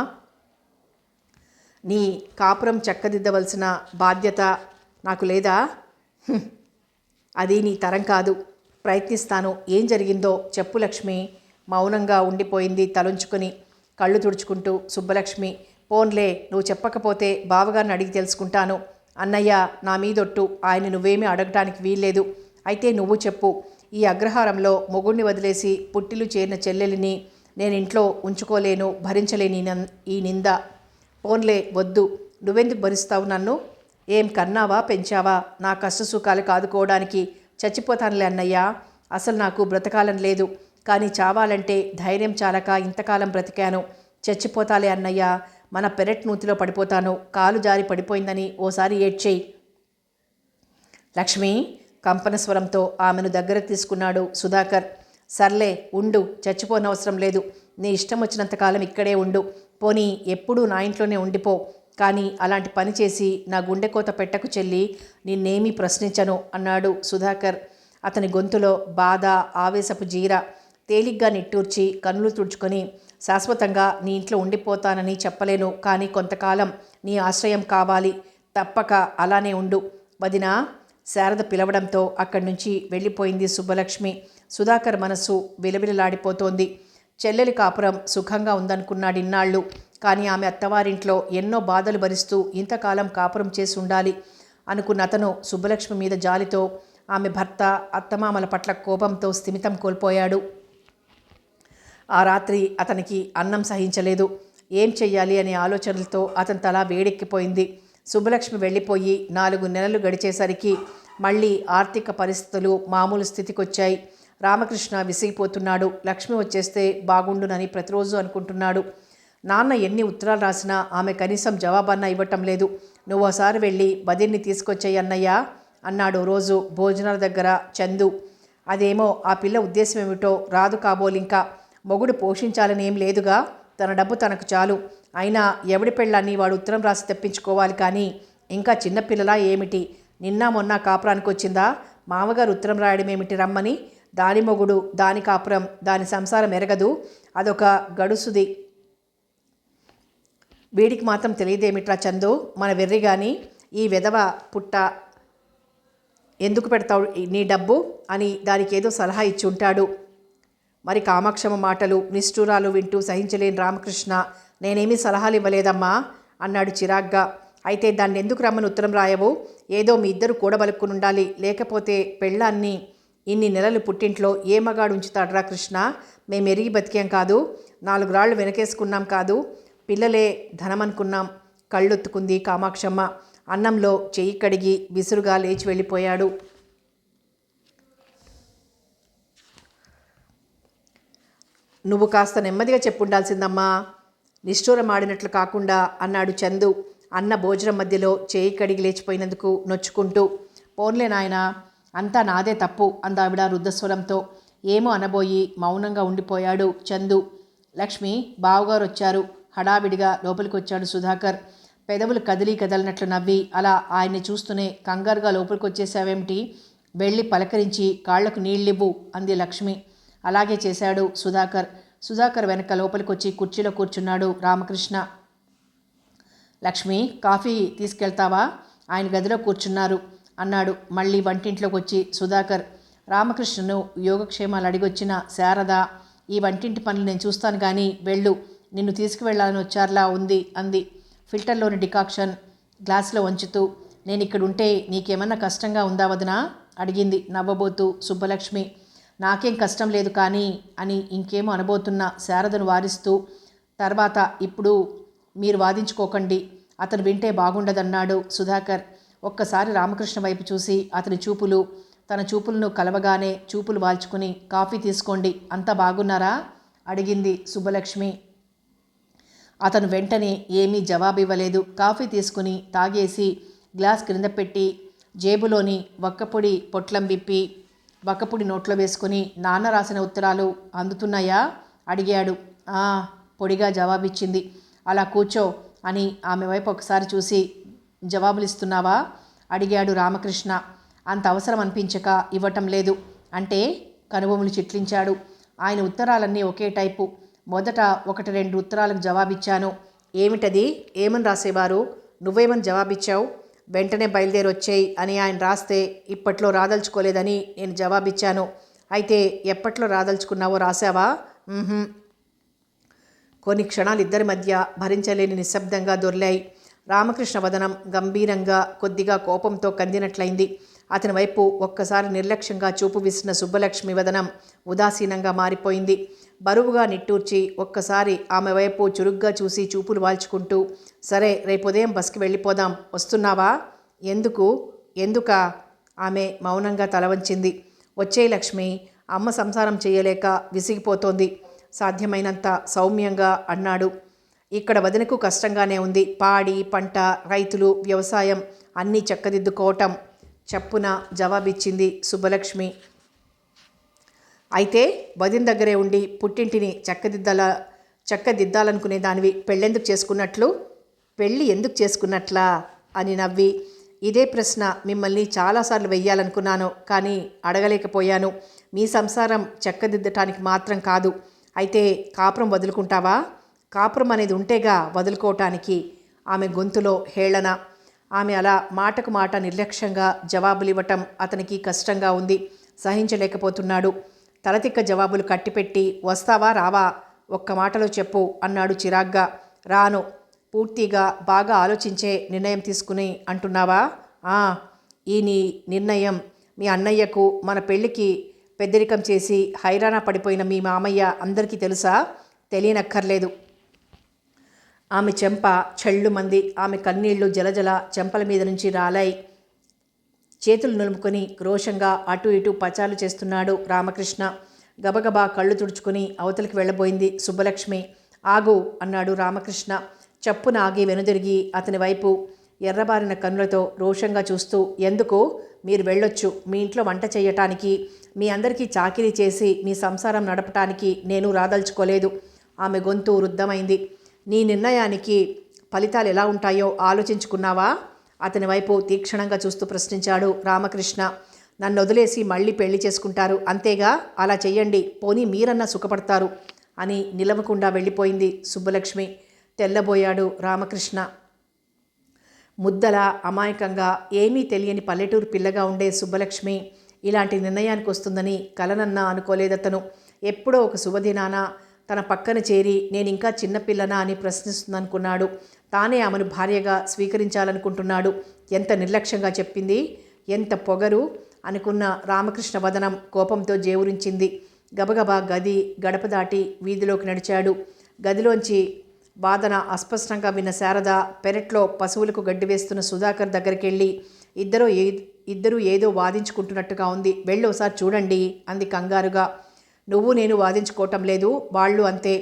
నీ కాపురం చక్కదిద్దవలసిన బాధ్యత నాకు లేదా? అది నీ తరం కాదు. ప్రయత్నిస్తాను. ఏం జరిగిందో చెప్పు లక్ష్మి. మౌనంగా ఉండిపోయింది తలుంచుకుని, కళ్ళు తుడుచుకుంటూ సుబ్బలక్ష్మి. పోన్లే, నువ్వు చెప్పకపోతే బావగారిని అడిగి తెలుసుకుంటాను. అన్నయ్య నా మీదొట్టు, ఆయన నువ్వేమీ అడగటానికి వీల్లేదు. అయితే నువ్వు చెప్పు. ఈ అగ్రహారంలో మొగుణ్ణి వదిలేసి పుట్టిలు చేరిన చెల్లెలిని నేను ఇంట్లో ఉంచుకోలేను, భరించలేని ఈ నింద. పోన్లే వద్దు, నువ్వెందుకు భరిస్తావు నన్ను? ఏం కన్నావా, పెంచావా? నా కష్టసుఖాలు కాదుకోవడానికి చచ్చిపోతానులే అన్నయ్య. అసలు నాకు బ్రతకాలని లేదు, కానీ చావాలంటే ధైర్యం చాలక ఇంతకాలం బ్రతికాను. చచ్చిపోతాలే అన్నయ్య, మన పెరట్ నూతిలో పడిపోతాను. కాలు జారి పడిపోయిందని ఓసారి ఏడ్చేయి. లక్ష్మి కంపన స్వరంతో ఆమెను దగ్గర తీసుకున్నాడు సుధాకర్. సర్లే ఉండు, చచ్చిపోనవసరం లేదు. నీ ఇష్టం వచ్చినంతకాలం ఇక్కడే ఉండు. పోనీ ఎప్పుడూ నా ఇంట్లోనే ఉండిపో. కానీ అలాంటి పని చేసి నా గుండెకోత పెట్టకు చెల్లి, నిన్నేమీ ప్రశ్నించను అన్నాడు సుధాకర్. అతని గొంతులో బాధ, ఆవేశపు జీర. తేలిగ్గా నిట్టూర్చి కన్నులు తుడుచుకొని, శాశ్వతంగా నీ ఇంట్లో ఉండిపోతానని చెప్పలేను, కానీ కొంతకాలం నీ ఆశ్రయం కావాలి. తప్పక అలానే ఉండు వదినా. శారద పిలవడంతో అక్కడి నుంచి వెళ్ళిపోయింది సుబ్బలక్ష్మి. సుధాకర్ మనస్సు విలవిలలాడిపోతోంది. చెల్లెలి కాపురం సుఖంగా ఉందనుకున్నాడిన్నాళ్ళు. కానీ ఆమె అత్తవారింట్లో ఎన్నో బాధలు భరిస్తూ ఇంతకాలం కాపురం చేసి ఉండాలి అనుకున్న అతను సుబ్బలక్ష్మి మీద జాలితో, ఆమె భర్త అత్తమామల పట్ల కోపంతో స్థిమితం కోల్పోయాడు. ఆ రాత్రి అతనికి అన్నం సహించలేదు. ఏం చెయ్యాలి అనే ఆలోచనలతో అతని తల వేడెక్కిపోయింది. సుబ్బలక్ష్మి వెళ్ళిపోయి 4 నెలలు గడిచేసరికి మళ్ళీ ఆర్థిక పరిస్థితులు మామూలు స్థితికొచ్చాయి. రామకృష్ణ విసిగిపోతున్నాడు. లక్ష్మి వచ్చేస్తే బాగుండునని ప్రతిరోజు అనుకుంటున్నాడు. నాన్న ఎన్ని ఉత్తరాలు రాసినా ఆమె కనీసం జవాబన్నా ఇవ్వటం లేదు. నువ్వు ఒకసారి వెళ్ళి వదిన్ని తీసుకొచ్చేయి అన్నయ్యా అన్నాడు రోజు భోజనాల దగ్గర చందు. అదేమో ఆ పిల్ల ఉద్దేశం ఏమిటో రాదు కాబోలింకా. మొగుడు పోషించాలని ఏం లేదుగా, తన డబ్బు తనకు చాలు. అయినా ఎవడి పెళ్ళాన్ని వాడు ఉత్తరం రాసి తెప్పించుకోవాలి, కానీ ఇంకా చిన్నపిల్లలా ఏమిటి? నిన్న మొన్న కాపురానికి వచ్చిందా? మామగారు ఉత్తరం రాయడం ఏమిటి రమ్మని? దాని మొగుడు, దాని కాపురం, దాని సంసారం ఎరగదు. అదొక గడుసుది. వీడికి మాత్రం తెలియదేమిట్రా చందు, మన వెర్రి కానీ. ఈ వెధవ పుట్ట ఎందుకు పెడతావు నీ డబ్బు అని దానికి ఏదో సలహా ఇచ్చి ఉంటాడు. మరి కామాక్షమ్మ మాటలు, నిష్ఠూరాలు వింటూ సహించలేని రామకృష్ణ, నేనేమీ సలహాలు ఇవ్వలేదమ్మా అన్నాడు చిరాగ్గా. అయితే దాన్ని ఎందుకు రమ్మని ఉత్తరం రాయవు? ఏదో మీ ఇద్దరు కూడబలుక్కుని ఉండాలి, లేకపోతే పెళ్ళాన్ని ఇన్ని నెలలు పుట్టింట్లో ఏ మగాడు ఉంచుతాడ్రా కృష్ణ? మేము ఎరిగి బతికాం కాదు, 4 రాళ్ళు వెనకేసుకున్నాం కాదు, పిల్లలే ధనమనుకున్నాం. కళ్ళొత్తుకుంది కామాక్షమ్మ. అన్నంలో చెయ్యి కడిగి విసురుగా లేచి వెళ్ళిపోయాడు. నువ్వు కాస్త నెమ్మదిగా చెప్పుండాల్సిందమ్మా, నిష్ఠూరమాడినట్లు కాకుండా అన్నాడు చందు అన్న భోజనం మధ్యలో చేయి కడిగి లేచిపోయినందుకు నొచ్చుకుంటూ. పోన్లే నాయనా, అంతా నాదే తప్పు అందావిడ రుద్ధస్వరంతో. ఏమో అనబోయి మౌనంగా ఉండిపోయాడు చందు. లక్ష్మి, బావగారు వచ్చారు. హడావిడిగా లోపలికొచ్చాడు సుధాకర్. పెదవులు కదలినట్లు నవ్వి, అలా ఆయన్ని చూస్తూనే కంగారుగా లోపలికొచ్చేసావేమిటి? వెళ్ళి పలకరించి కాళ్లకు నీళ్ళివ్వు అంది లక్ష్మి. అలాగే చేశాడు సుధాకర్. సుధాకర్ వెనక లోపలికొచ్చి కుర్చీలో కూర్చున్నాడు రామకృష్ణ. లక్ష్మి, కాఫీ తీసుకెళ్తావా? ఆయన గదిలో కూర్చున్నారు అన్నాడు మళ్ళీ వంటింట్లోకి వచ్చి సుధాకర్. రామకృష్ణను యోగక్షేమాలు అడిగొచ్చిన శారద, ఈ వంటింటి పనులు నేను చూస్తాను కానీ వెళ్ళు, నిన్ను తీసుకువెళ్ళాలని వచ్చారులా ఉంది అంది ఫిల్టర్లోని డికాక్షన్ గ్లాసులో వంచుతూ. నేను ఇక్కడ ఉంటే నీకేమన్నా కష్టంగా ఉందా వదినా అడిగింది నవ్వబోతూ సుబ్బలక్ష్మి. నాకేం కష్టం లేదు కానీ అని ఇంకేమో అనబోతున్న శారదను వారిస్తూ, తర్వాత ఇప్పుడు మీరు వాదించుకోకండి, అతను వింటే బాగుండదన్నాడు సుధాకర్. ఒక్కసారి రామకృష్ణ వైపు చూసి అతని చూపులు తన చూపులను కలవగానే చూపులు వాల్చుకుని, కాఫీ తీసుకోండి, అంతా బాగున్నారా అడిగింది సుబ్బలక్ష్మి. అతను వెంటనే ఏమీ జవాబివ్వలేదు. కాఫీ తీసుకుని తాగేసి గ్లాస్ క్రింద పెట్టి జేబులోని వక్కపొడి పొట్లం విప్పి వక్కపొడి నోట్లో వేసుకుని, నాన్న రాసిన ఉత్తరాలు అందుతున్నాయా అడిగాడు. పొడిగా జవాబిచ్చింది. అలా కూర్చో అని ఆమె వైపు ఒకసారి చూసి, జవాబులిస్తున్నావా అడిగాడు రామకృష్ణ. అంత అవసరం అనిపించక ఇవ్వటం లేదు అంటే కనుబొమ్మలు చిట్లించాడు. ఆయన ఉత్తరాలన్నీ ఒకే టైపు. మొదట 1-2 ఉత్తరాలకు జవాబిచ్చాను. ఏమిటది? ఏమని రాసేవారు? నువ్వేమని జవాబిచ్చావు? వెంటనే బయలుదేరొచ్చేయి అని ఆయన రాస్తే ఇప్పట్లో రాదలుచుకోలేదని నేను జవాబిచ్చాను. అయితే ఎప్పట్లో రాదలుచుకున్నావో రాశావా? కొన్ని క్షణాలు ఇద్దరి మధ్య భరించలేని నిశ్శబ్దంగా దొర్లాయి. రామకృష్ణ వదనం గంభీరంగా కొద్దిగా కోపంతో కందినట్లయింది. అతని వైపు ఒక్కసారి నిర్లక్ష్యంగా చూపు విసిన సుబ్బలక్ష్మి వదనం ఉదాసీనంగా మారిపోయింది. బరువుగా నిట్టూర్చి ఒక్కసారి ఆమె వైపు చురుగ్గా చూసి చూపులు వాల్చుకుంటూ, సరే రేపు ఉదయం బస్కి వెళ్ళిపోదాం, వస్తున్నావా? ఎందుకా? ఆమె మౌనంగా తలవంచింది. వచ్చే లక్ష్మి, అమ్మ సంసారం చేయలేక విసిగిపోతోంది, సాధ్యమైనంత సౌమ్యంగా అన్నాడు. ఇక్కడ వదినకు కష్టంగానే ఉంది. పాడి పంట, రైతులు, వ్యవసాయం అన్నీ చక్కదిద్దుకోవటం, చప్పున జవాబిచ్చింది సుబ్బలక్ష్మి. అయితే వదిన దగ్గరే ఉండి పుట్టింటిని చక్కదిద్దాలనుకునే దానివి పెళ్ళి ఎందుకు చేసుకున్నట్లా అని నవ్వి, ఇదే ప్రశ్న మిమ్మల్ని చాలాసార్లు వెయ్యాలనుకున్నాను, కానీ అడగలేకపోయాను. మీ సంసారం చక్కదిద్దటానికి మాత్రం కాదు. అయితే కాపురం వదులుకుంటావా? కాపురం అనేది ఉంటేగా వదులుకోవటానికి. ఆమె గొంతులో హేళన. ఆమె అలా మాటకు మాట నిర్లక్ష్యంగా జవాబులివ్వటం అతనికి కష్టంగా ఉంది. సహించలేకపోతున్నాడు. తలతిక్క జవాబులు కట్టిపెట్టి, వస్తావా రావా? ఒక్క మాటలో చెప్పు అన్నాడు చిరాగ్గా. రాను. పూర్తిగా బాగా ఆలోచించే నిర్ణయం తీసుకుని అంటున్నావా? ఈ నీ నిర్ణయం మీ అన్నయ్యకు మన పెళ్ళికి పెద్దరికం చేసి హైరానా పడిపోయిన మీ మామయ్య అందరికీ తెలుసా? తెలియనక్కర్లేదు. ఆమె చెంప చెళ్ళుమంది. ఆమె కన్నీళ్లు జలజల చెంపల మీద నుంచి రాలాయి. చేతులు నులుముకొని రోషంగా అటు ఇటు పచాలు చేస్తున్నాడు రామకృష్ణ. గబగబా కళ్ళు తుడుచుకుని అవతలికి వెళ్ళబోయింది సుబ్బలక్ష్మి. ఆగు అన్నాడు రామకృష్ణ. చప్పున ఆగి వెనుదిరిగి అతని వైపు ఎర్రబారిన కన్నులతో రోషంగా చూస్తూ, ఎందుకు? మీరు వెళ్ళొచ్చు. మీ ఇంట్లో వంట చేయటానికి, మీ అందరికీ చాకిరీ చేసి మీ సంసారం నడపటానికి నేను రాదలుచుకోలేదు. ఆమె గొంతు రుద్ధమైంది. నీ నిర్ణయానికి ఫలితాలు ఎలా ఉంటాయో ఆలోచించుకున్నావా? అతని వైపు తీక్షణంగా చూస్తూ ప్రశ్నించాడు రామకృష్ణ. నన్ను వదిలేసి మళ్ళీ పెళ్లి చేసుకుంటారు అంతేగా? అలా చెయ్యండి, పోనీ మీరన్నా సుఖపడతారు అని నిలవకుండా వెళ్ళిపోయింది సుబ్బలక్ష్మి. తెల్లబోయాడు రామకృష్ణ. ముద్దల అమాయకంగా ఏమీ తెలియని పల్లెటూరు పిల్లగా ఉండే సుబ్బలక్ష్మి ఇలాంటి నిర్ణయానికి వస్తుందని కలనన్నా అనుకోలేదతను. ఎప్పుడో ఒక శుభదినాన తన పక్కన చేరి నేనింకా చిన్నపిల్లనా అని ప్రశ్నిస్తుందనుకున్నాడు. తానే ఆమెను భార్యగా స్వీకరించాలనుకుంటున్నాడు. ఎంత నిర్లక్ష్యంగా చెప్పింది, ఎంత పొగరు అనుకున్న రామకృష్ణ వదనం కోపంతో జేవురించింది. గబగబా గడప దాటి వీధిలోకి నడిచాడు. గదిలోంచి వాదన అస్పష్టంగా విన్న శారద పెరట్లో పశువులకు గడ్డి వేస్తున్న సుధాకర్ దగ్గరికి వెళ్ళి, ఇద్దరూ ఏదో వాదించుకుంటున్నట్టుగా ఉంది, వెళ్ళోసారి చూడండి అంది కంగారుగా. నువ్వు నేను వాదించుకోవటం లేదు, వాళ్ళు అంతే.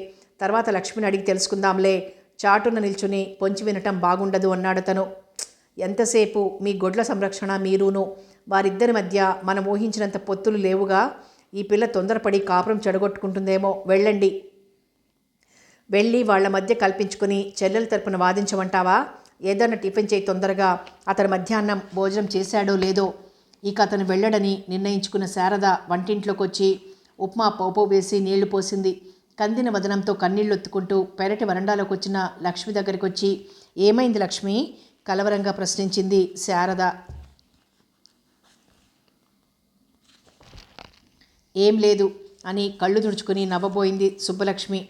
తర్వాత లక్ష్మిని అడిగి తెలుసుకుందాంలే. చాటున నిల్చుని పొంచి వినటం బాగుండదు అన్నాడతను. ఎంతసేపు మీ గొడ్ల సంరక్షణ మీరును. వారిద్దరి మధ్య మనం ఊహించినంత పొత్తులు లేవుగా. ఈ పిల్ల తొందరపడి కాపురం చెడగొట్టుకుంటుందేమో. వెళ్ళండి. వెళ్ళి వాళ్ల మధ్య కల్పించుకుని చెల్లెల తరపున వాదించమంటావా? ఏదన్నా టిఫిన్ చేయి తొందరగా. అతను మధ్యాహ్నం భోజనం చేశాడో లేదో. ఇక అతను వెళ్ళడని నిర్ణయించుకున్న శారద వంటింట్లోకి వచ్చి ఉప్మా పోపు వేసి నీళ్లు పోసింది. కందిన వదనంతో కన్నీళ్లొత్తుకుంటూ పెరటి వరండాలోకి వచ్చిన లక్ష్మి దగ్గరికి వచ్చి, ఏమైంది లక్ష్మి? కలవరంగా ప్రశ్నించింది శారద. ఏం లేదు అని కళ్ళు తుడుచుకుని నవ్వబోయింది సుబ్బలక్ష్మి.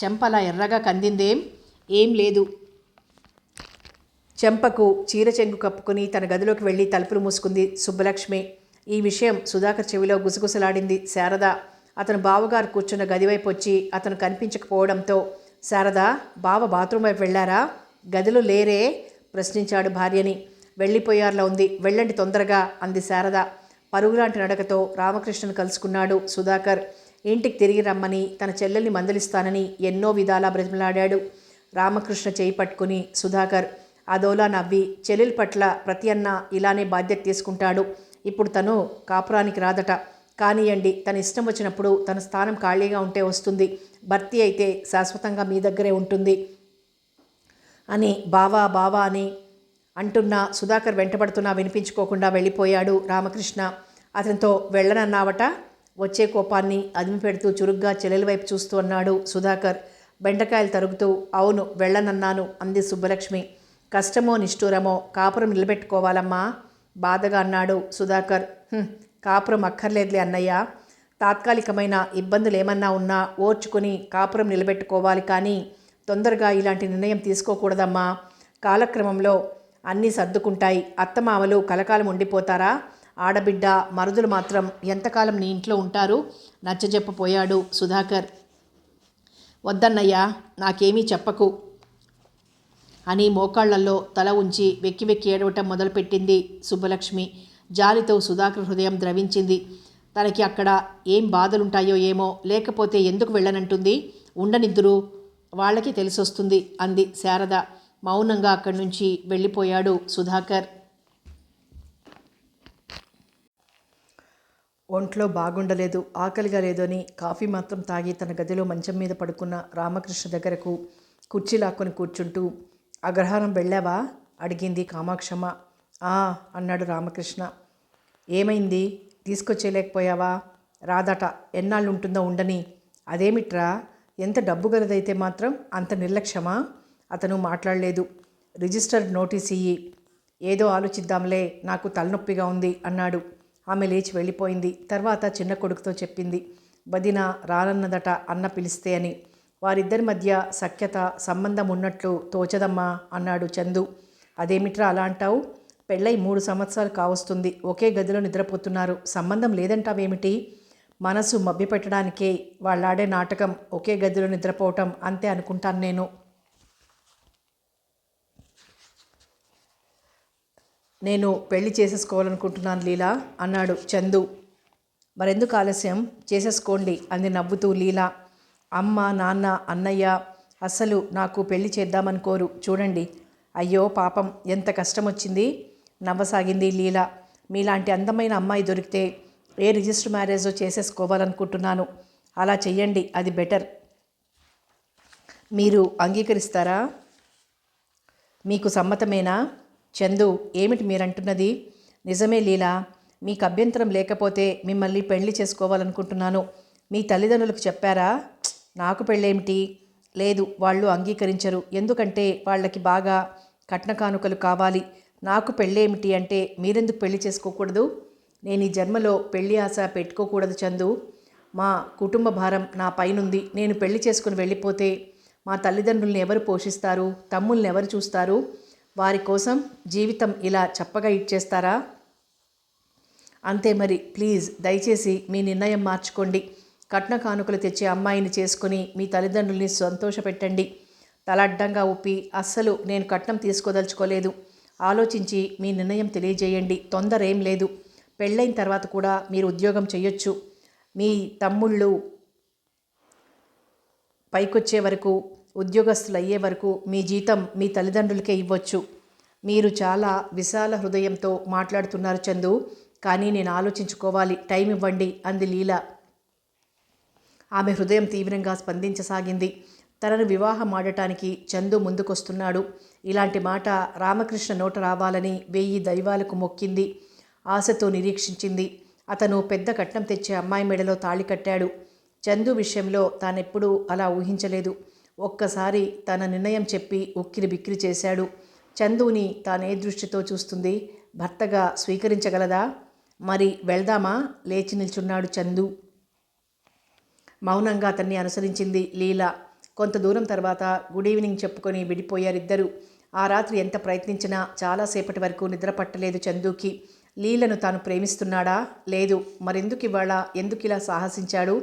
చెంపలా ఎర్రగా కందిందేం? ఏం లేదు. చెంపకు చీర చెంగు కప్పుకుని తన గదిలోకి వెళ్ళి తలుపులు మూసుకుంది సుబ్బలక్ష్మి. ఈ విషయం సుధాకర్ చెవిలో గుసగుసలాడింది శారద. అతను బావగారు కూర్చున్న గదివైపు వచ్చి అతను కనిపించకపోవడంతో, శారద, బావ బాత్రూమ్ వైపు వెళ్ళారా? గదిలో లేరే ప్రశ్నించాడు భార్యని. వెళ్ళిపోయారులా ఉంది, వెళ్ళండి తొందరగా అంది శారద. పరుగులాంటి నడకతో రామకృష్ణను కలుసుకున్నాడు సుధాకర్. ఇంటికి తిరిగి రమ్మని, తన చెల్లెల్ని మందలిస్తానని ఎన్నో విధాలా బ్రతిమలాడాడు. రామకృష్ణ చేయి పట్టుకుని సుధాకర్ అదోలా నవ్వి, చెల్లెల పట్ల ప్రతి అన్న ఇలానే బాధ్యత తీసుకుంటాడు. ఇప్పుడు తను కాపురానికి రాదట. కానియండి, తన ఇష్టం వచ్చినప్పుడు తన స్థానం ఖాళీగా ఉంటే వస్తుంది. భర్తీ అయితే శాశ్వతంగా మీ దగ్గరే ఉంటుంది అని బావా అని అంటున్నా సుధాకర్ వెంటబడుతున్నా వినిపించుకోకుండా వెళ్ళిపోయాడు రామకృష్ణ. అతనితో వెళ్ళనన్నావట? వచ్చే కోపాన్ని అదిమి పెడుతూ చురుగ్గా చెల్లెల వైపు చూస్తూ అన్నాడు సుధాకర్. బెండకాయలు తరుగుతూ, అవును వెళ్ళనన్నాను అంది సుబ్బలక్ష్మి. కష్టమో నిష్ఠూరమో కాపురం నిలబెట్టుకోవాలమ్మా బాధగా అన్నాడు సుధాకర్. కాపురం అక్కర్లేదులే అన్నయ్య. తాత్కాలికమైన ఇబ్బందులు ఏమన్నా ఉన్నా ఓర్చుకుని కాపురం నిలబెట్టుకోవాలి, కానీ తొందరగా ఇలాంటి నిర్ణయం తీసుకోకూడదమ్మా. కాలక్రమంలో అన్నీ సర్దుకుంటాయి. అత్తమామలు కలకాలం ఉండిపోతారా? ఆడబిడ్డ మరుదులు మాత్రం ఎంతకాలం నీ ఇంట్లో ఉంటారు? నచ్చజెప్పపోయాడు సుధాకర్. వద్దన్నయ్యా, నాకేమీ చెప్పకు అని మోకాళ్లలో తల ఉంచి వెక్కి వెక్కి ఏడవటం మొదలుపెట్టింది సుబ్బలక్ష్మి. జాలితో సుధాకర్ హృదయం ద్రవించింది. తనకి అక్కడ ఏం బాధలుంటాయో ఏమో, లేకపోతే ఎందుకు వెళ్ళనంటుంది? ఉండనిద్దురు, వాళ్ళకి తెలిసొస్తుంది అంది శారద. మౌనంగా అక్కడి నుంచి వెళ్ళిపోయాడు సుధాకర్. ఒంట్లో బాగుండలేదు, ఆకలిగా లేదని కాఫీ మాత్రం తాగి తన గదిలో మంచం మీద పడుకున్న రామకృష్ణ దగ్గరకు కుర్చీ లాక్కొని కూర్చుంటూ, అగ్రహారం వెళ్ళావా అడిగింది కామాక్షమ్మ. అన్నాడు రామకృష్ణ. ఏమైంది? తీసుకొచ్చేయలేకపోయావా? రాదట. ఎన్నాళ్ళు ఉంటుందో ఉండని. అదేమిట్రా, ఎంత డబ్బు గలదైతే మాత్రం అంత నిర్లక్ష్యమా? అతను మాట్లాడలేదు. రిజిస్టర్ నోటీస్ ఇయ్యి, ఏదో ఆలోచిద్దాంలే, నాకు తలనొప్పిగా ఉంది అన్నాడు. ఆమె లేచి వెళ్ళిపోయింది. తర్వాత చిన్న కొడుకుతో చెప్పింది, వదిన రానన్నదట అన్న పిలిస్తే అని. వారిద్దరి మధ్య సఖ్యత సంబంధం ఉన్నట్లు తోచదమ్మా అన్నాడు చందు. అదేమిట్రా అలా అంటావు? పెళ్ళై 3 సంవత్సరాలు కావస్తుంది, ఒకే గదిలో నిద్రపోతున్నారు, సంబంధం లేదంటావేమిటి? మనసు మభ్యపెట్టడానికే వాళ్ళాడే నాటకం ఒకే గదిలో నిద్రపోవటం, అంతే అనుకుంటాను నేను. నేను పెళ్లి చేసేసుకోవాలనుకుంటున్నాను లీలా అన్నాడు చందు. మరెందుకు ఆలస్యం? చేసేసుకోండి అంది నవ్వుతూ లీలా. అమ్మ, నాన్న, అన్నయ్య అస్సలు నాకు పెళ్లి చేద్దామనుకోరు చూడండి. అయ్యో పాపం, ఎంత కష్టం వచ్చింది నవ్వసాగింది లీలా. మీలాంటి అందమైన అమ్మాయి దొరికితే ఏ రిజిస్టర్ మ్యారేజో చేసేసుకోవాలనుకుంటున్నాను. అలా చెయ్యండి, అది బెటర్. మీరు అంగీకరిస్తారా? మీకు సమ్మతమేనా? చందు, ఏమిటి మీరంటున్నది? నిజమే లీలా, మీకు అభ్యంతరం లేకపోతే మిమ్మల్ని పెళ్లి చేసుకోవాలనుకుంటున్నాను. మీ తల్లిదండ్రులకు చెప్పారా? నాకు పెళ్ళేమిటి? లేదు, వాళ్ళు అంగీకరించరు. ఎందుకంటే వాళ్ళకి బాగా కట్న కానుకలు కావాలి. నాకు పెళ్ళేమిటి అంటే మీరెందుకు పెళ్లి చేసుకోకూడదు? నేను ఈ జన్మలో పెళ్లి ఆశ పెట్టుకోకూడదు చందు. మా కుటుంబ భారం నా పైనుంది. నేను పెళ్లి చేసుకుని వెళ్ళిపోతే మా తల్లిదండ్రుల్ని ఎవరు పోషిస్తారు? తమ్ముల్ని ఎవరు చూస్తారు? వారి కోసం జీవితం ఇలా చప్పగా ఇచ్చేస్తారా? అంతే మరి. ప్లీజ్ దయచేసి మీ నిర్ణయం మార్చుకోండి. కట్న కానుకలు తెచ్చే అమ్మాయిని చేసుకుని మీ తల్లిదండ్రుల్ని సంతోషపెట్టండి. తల అడ్డంగా ఊపి, అస్సలు నేను కట్నం తీసుకోదలుచుకోలేదు, ఆలోచించి మీ నిర్ణయం తెలియజేయండి. తొందర ఏం లేదు. పెళ్ళైన తర్వాత కూడా మీరు ఉద్యోగం చేయొచ్చు. మీ తమ్ముళ్ళు పైకొచ్చే వరకు, ఉద్యోగస్తులు అయ్యే వరకు మీ జీతం మీ తల్లిదండ్రులకే ఇవ్వచ్చు. మీరు చాలా విశాల హృదయంతో మాట్లాడుతున్నారు చందు, కానీ నేను ఆలోచించుకోవాలి, టైం ఇవ్వండి అంది లీలా. ఆమె హృదయం తీవ్రంగా స్పందించసాగింది. తనను వివాహం ఆడటానికి చందు ముందుకొస్తున్నాడు. ఇలాంటి మాట రామకృష్ణ నోట రావాలని 1000 దైవాలకు మొక్కింది. ఆశతో నిరీక్షించింది. అతను పెద్ద కట్నం తెచ్చే అమ్మాయి మెడలో తాళి కట్టాడు. చందు విషయంలో తానెప్పుడూ అలా ఊహించలేదు. ఒక్కసారి తన నిర్ణయం చెప్పి ఉక్కిరి బిక్కిరి చేశాడు. చందుని తానే దృష్టితో చూస్తుంది. భర్తగా స్వీకరించగలదా? మరి వెళ్దామా? లేచి నిల్చున్నాడు చందు. మౌనంగా అతన్ని అనుసరించింది లీలా. కొంత దూరం తర్వాత గుడ్ ఈవినింగ్ చెప్పుకొని విడిపోయారిద్దరూ. ఆ రాత్రి ఎంత ప్రయత్నించినా చాలాసేపటి వరకు నిద్ర పట్టలేదు చందుకి. లీలను తాను ప్రేమిస్తున్నాడా? లేదు. మరెందుకు ఇవాళ ఎందుకిలా సాహసించాడు?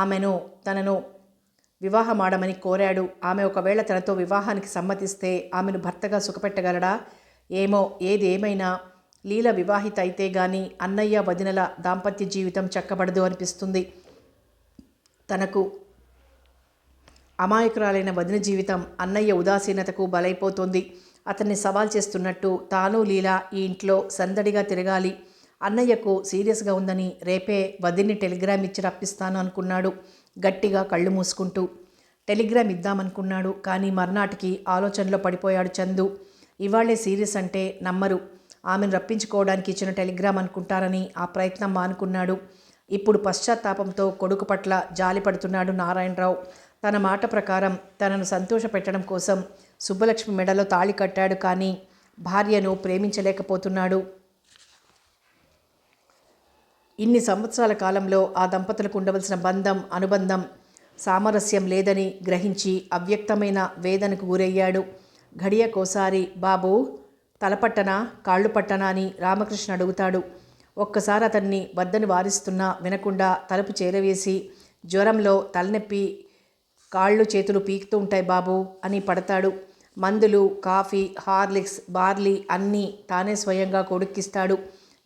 ఆమెను తనను వివాహమాడమని కోరాడు. ఆమె ఒకవేళ తనతో వివాహానికి సమ్మతిస్తే ఆమెను భర్తగా సుఖపెట్టగలడా? ఏమో. ఏది ఏమైనా లీల వివాహిత అయితే గాని అన్నయ్య వదినల దాంపత్య జీవితం చక్కబడదు అనిపిస్తుంది. తనకు అమాయకురాలైన వదిన జీవితం అన్నయ్య ఉదాసీనతకు బలైపోతోంది. అతన్ని సవాల్ చేస్తున్నట్టు తాను లీలా ఈ ఇంట్లో సందడిగా తిరగాలి. అన్నయ్యకు సీరియస్గా ఉందని రేపే వదిన్ని టెలిగ్రామ్ ఇచ్చి రప్పిస్తాను అనుకున్నాడు గట్టిగా కళ్ళు మూసుకుంటూ. టెలిగ్రామ్ ఇద్దామనుకున్నాడు, కానీ మర్నాటికి ఆలోచనలో పడిపోయాడు చందు. ఇవాళ్లే సీరియస్ అంటే నమ్మరు. ఆమెను రప్పించుకోవడానికి ఇచ్చిన టెలిగ్రామ్ అనుకుంటారని ఆ ప్రయత్నం మానుకున్నాడు. ఇప్పుడు పశ్చాత్తాపంతో కొడుకు పట్ల జాలి పడుతున్నాడు నారాయణరావు. తన మాట ప్రకారం తనను సంతోషపెట్టడం కోసం సుబ్బలక్ష్మి మెడలో తాళి కట్టాడు, కానీ భార్యను ప్రేమించలేకపోతున్నాడు. ఇన్ని సంవత్సరాల కాలంలో ఆ దంపతులకు ఉండవలసిన బంధం, అనుబంధం, సామరస్యం లేదని గ్రహించి అవ్యక్తమైన వేదనకు గురయ్యాడు. ఘడియకోసారి బాబూ తలపట్టనా కాళ్ళు పట్టనా అని రామకృష్ణ అడుగుతాడు. ఒక్కసారి అతన్ని వద్దని వారిస్తున్నా వినకుండా తలుపు చేరవేసి, జ్వరంలో తలనొప్పి, కాళ్ళు చేతులు పీకుతూ ఉంటాయి బాబు అని పడతాడు. మందులు, కాఫీ, హార్లిక్స్, బార్లీ అన్నీ తానే స్వయంగా కొడుక్కిస్తాడు.